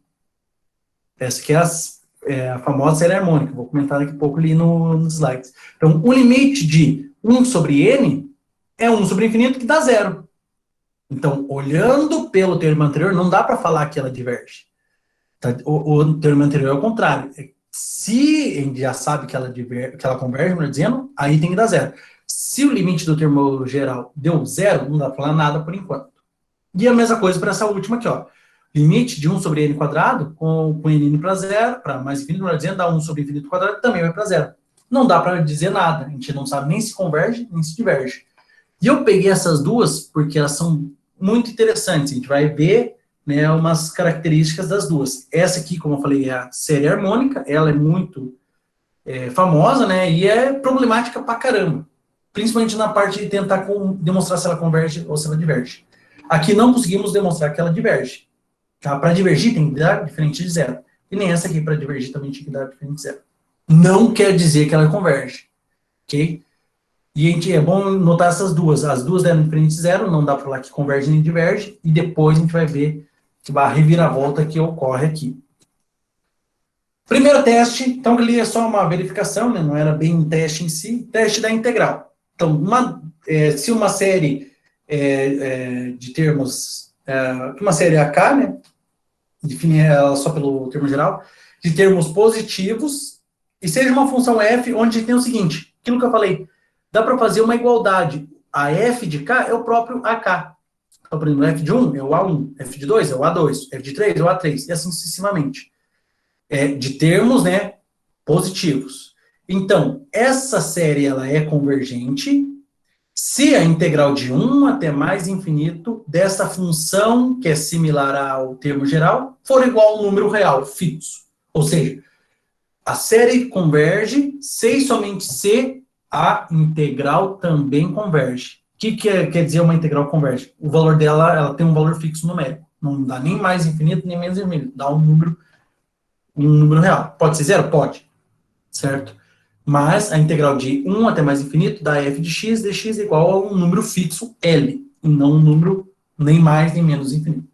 Essa aqui é a famosa série harmônica. Vou comentar daqui a pouco ali nos slides. Então, o limite de 1 sobre n é 1 sobre infinito, que dá 0. Então, olhando pelo termo anterior, não dá para falar que ela diverge. Tá? O termo anterior é o contrário. Se a gente já sabe que ela converge, melhor dizendo, aí tem que dar 0. Se o limite do termo geral deu 0, não dá para falar nada por enquanto. E a mesma coisa para essa última aqui, ó. Limite de 1 sobre n quadrado, com n indo para 0, para mais infinito, melhor dizendo, dá 1 sobre infinito quadrado, também vai para 0. Não dá para dizer nada. A gente não sabe nem se converge, nem se diverge. E eu peguei essas duas porque elas são muito interessantes. A gente vai ver, né, umas características das duas. Essa aqui, como eu falei, é a série harmônica. Ela é muito famosa, né, e é problemática pra caramba. Principalmente na parte de tentar demonstrar se ela converge ou se ela diverge. Aqui não conseguimos demonstrar que ela diverge. Tá? Para divergir tem que dar diferente de 0. E nem essa aqui para divergir também tinha que dar diferente de 0. Não quer dizer que ela converge. Ok? E a gente, é bom notar essas duas. As duas deram diferente de 0, não dá para falar que converge nem diverge. E depois a gente vai ver a reviravolta que ocorre aqui. Primeiro teste, então ele é só uma verificação, né? Não era bem um teste em si. Teste da integral. Então, se uma série de termos, uma série AK, né? Definir ela só pelo termo geral, de termos positivos, e seja uma função f, onde tem o seguinte, aquilo que eu falei, dá para fazer uma igualdade. A f de k é o próprio AK. Então, por exemplo, f de 1 é o A1, f de 2 é o A2, f de 3 é o A3, e assim sucessivamente. De termos, né, positivos. Então, essa série, ela é convergente se a integral de 1 até mais infinito dessa função, que é similar ao termo geral, for igual ao número real, fixo. Ou seja, a série converge se e somente se a integral também converge. O que quer dizer uma integral converge? O valor dela, ela tem um valor fixo numérico. Não dá nem mais infinito, nem menos infinito. Dá um número real. Pode ser 0? Pode. Certo? Mas a integral de 1 até mais infinito dá f de x é igual a um número fixo L, e não um número nem mais nem menos infinito.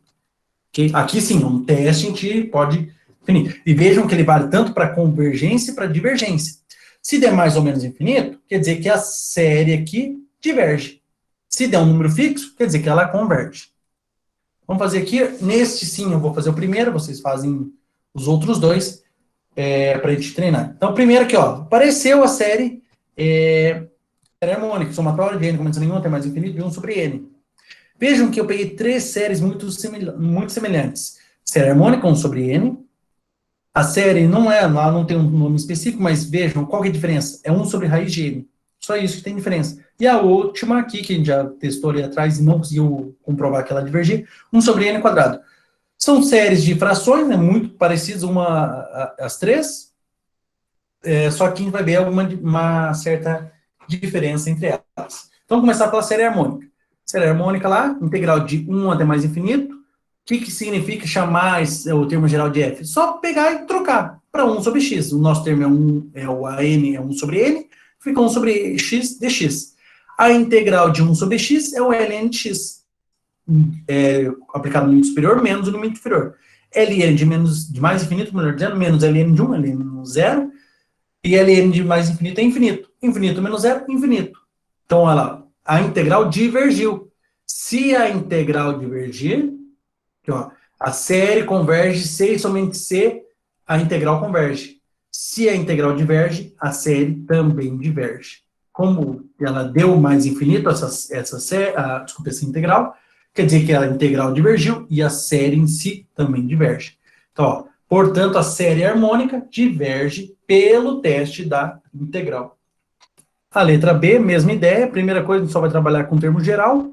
Okay? Aqui sim, um teste a gente pode definir. E vejam que ele vale tanto para convergência e para divergência. Se der mais ou menos infinito, quer dizer que a série aqui diverge. Se der um número fixo, quer dizer que ela converge. Vamos fazer aqui, neste sim eu vou fazer o primeiro, vocês fazem os outros dois, para a gente treinar. Então, primeiro aqui, ó, apareceu a série harmônica, somatória de n começando em 1 até mais infinito de 1 sobre n. Vejam que eu peguei 3 séries muito semelhantes. Série harmônica, 1 sobre n. A série lá não tem um nome específico, mas vejam qual que é a diferença. É 1 sobre raiz de n. Só isso que tem diferença. E a última aqui, que a gente já testou ali atrás e não conseguiu comprovar que ela divergia, 1 sobre n quadrado. São séries de frações, né, muito parecidas as três, só que a gente vai ver uma certa diferença entre elas. Então, vamos começar pela série harmônica. Série harmônica lá, integral de 1 até mais infinito. O que significa chamar o termo geral de f? Só pegar e trocar para 1 sobre x. O nosso termo a n é 1 sobre n, fica 1 sobre x dx. A integral de 1 sobre x é o ln de x, aplicado no limite superior menos o limite inferior. Ln de mais infinito, melhor dizendo, menos ln de 1, ln de 0, e ln de mais infinito é infinito. Infinito menos zero, infinito. Então, olha lá, a integral divergiu. Se a integral divergir, aqui, ó, a série converge se e somente se a integral converge. Se a integral diverge, a série também diverge. Como ela deu mais infinito, essa integral, quer dizer que a integral divergiu e a série em si também diverge. Então, ó, portanto, a série harmônica diverge pelo teste da integral. A letra B, mesma ideia. Primeira coisa, a gente só vai trabalhar com o termo geral.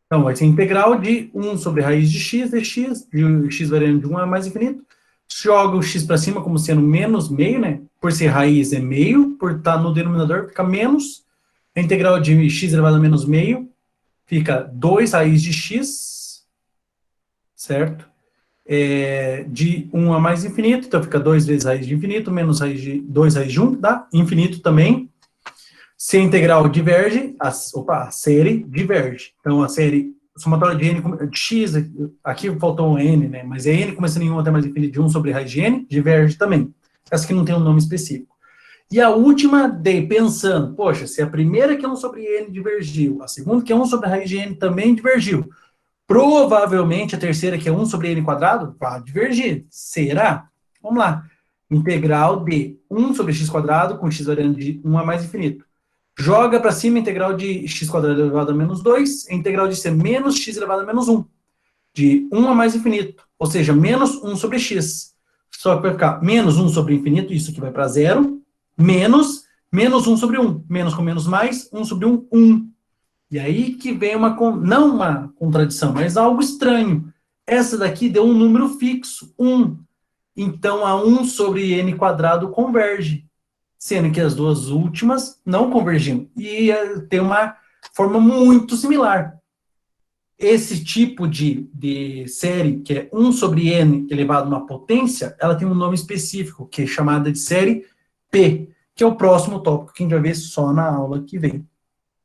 Então, vai ser integral de 1 sobre raiz de x dx, de x variando de 1 a mais infinito. Joga o x para cima como sendo menos meio, né? Por ser raiz é meio, por estar no denominador fica menos. A integral de x elevado a menos meio fica 2 raiz de x, certo? De 1 a mais infinito, então fica 2 vezes raiz de infinito, menos 2 raiz de 1, dá infinito também. Se a integral diverge, a série diverge. Então, a série somatória de n de x, aqui faltou um n, né? Mas é n começando em 1 até mais infinito de 1 sobre raiz de n, diverge também. Essa aqui não tem um nome específico. E a última, pensando, poxa, se a primeira que é 1 sobre n divergiu, a segunda que é 1 sobre raiz de n também divergiu, provavelmente a terceira que é 1 sobre n quadrado vai divergir. Será? Vamos lá. Integral de 1 sobre x quadrado com x variando de 1 a mais infinito. Joga para cima a integral de x quadrado elevado a menos 2, a integral de ser menos x elevado a menos 1, de 1 a mais infinito, ou seja, menos 1 sobre x. Só que vai ficar menos 1 sobre infinito, isso aqui vai para zero, menos 1 sobre 1, menos com menos mais, 1 sobre 1, 1. E aí que vem não uma contradição, mas algo estranho. Essa daqui deu um número fixo, 1. Então, a 1 sobre n quadrado converge, sendo que as duas últimas não convergiam. E tem uma forma muito similar. Esse tipo de série, que é 1 sobre n elevado a uma potência, ela tem um nome específico, que é chamada de série P, que é o próximo tópico que a gente vai ver só na aula que vem.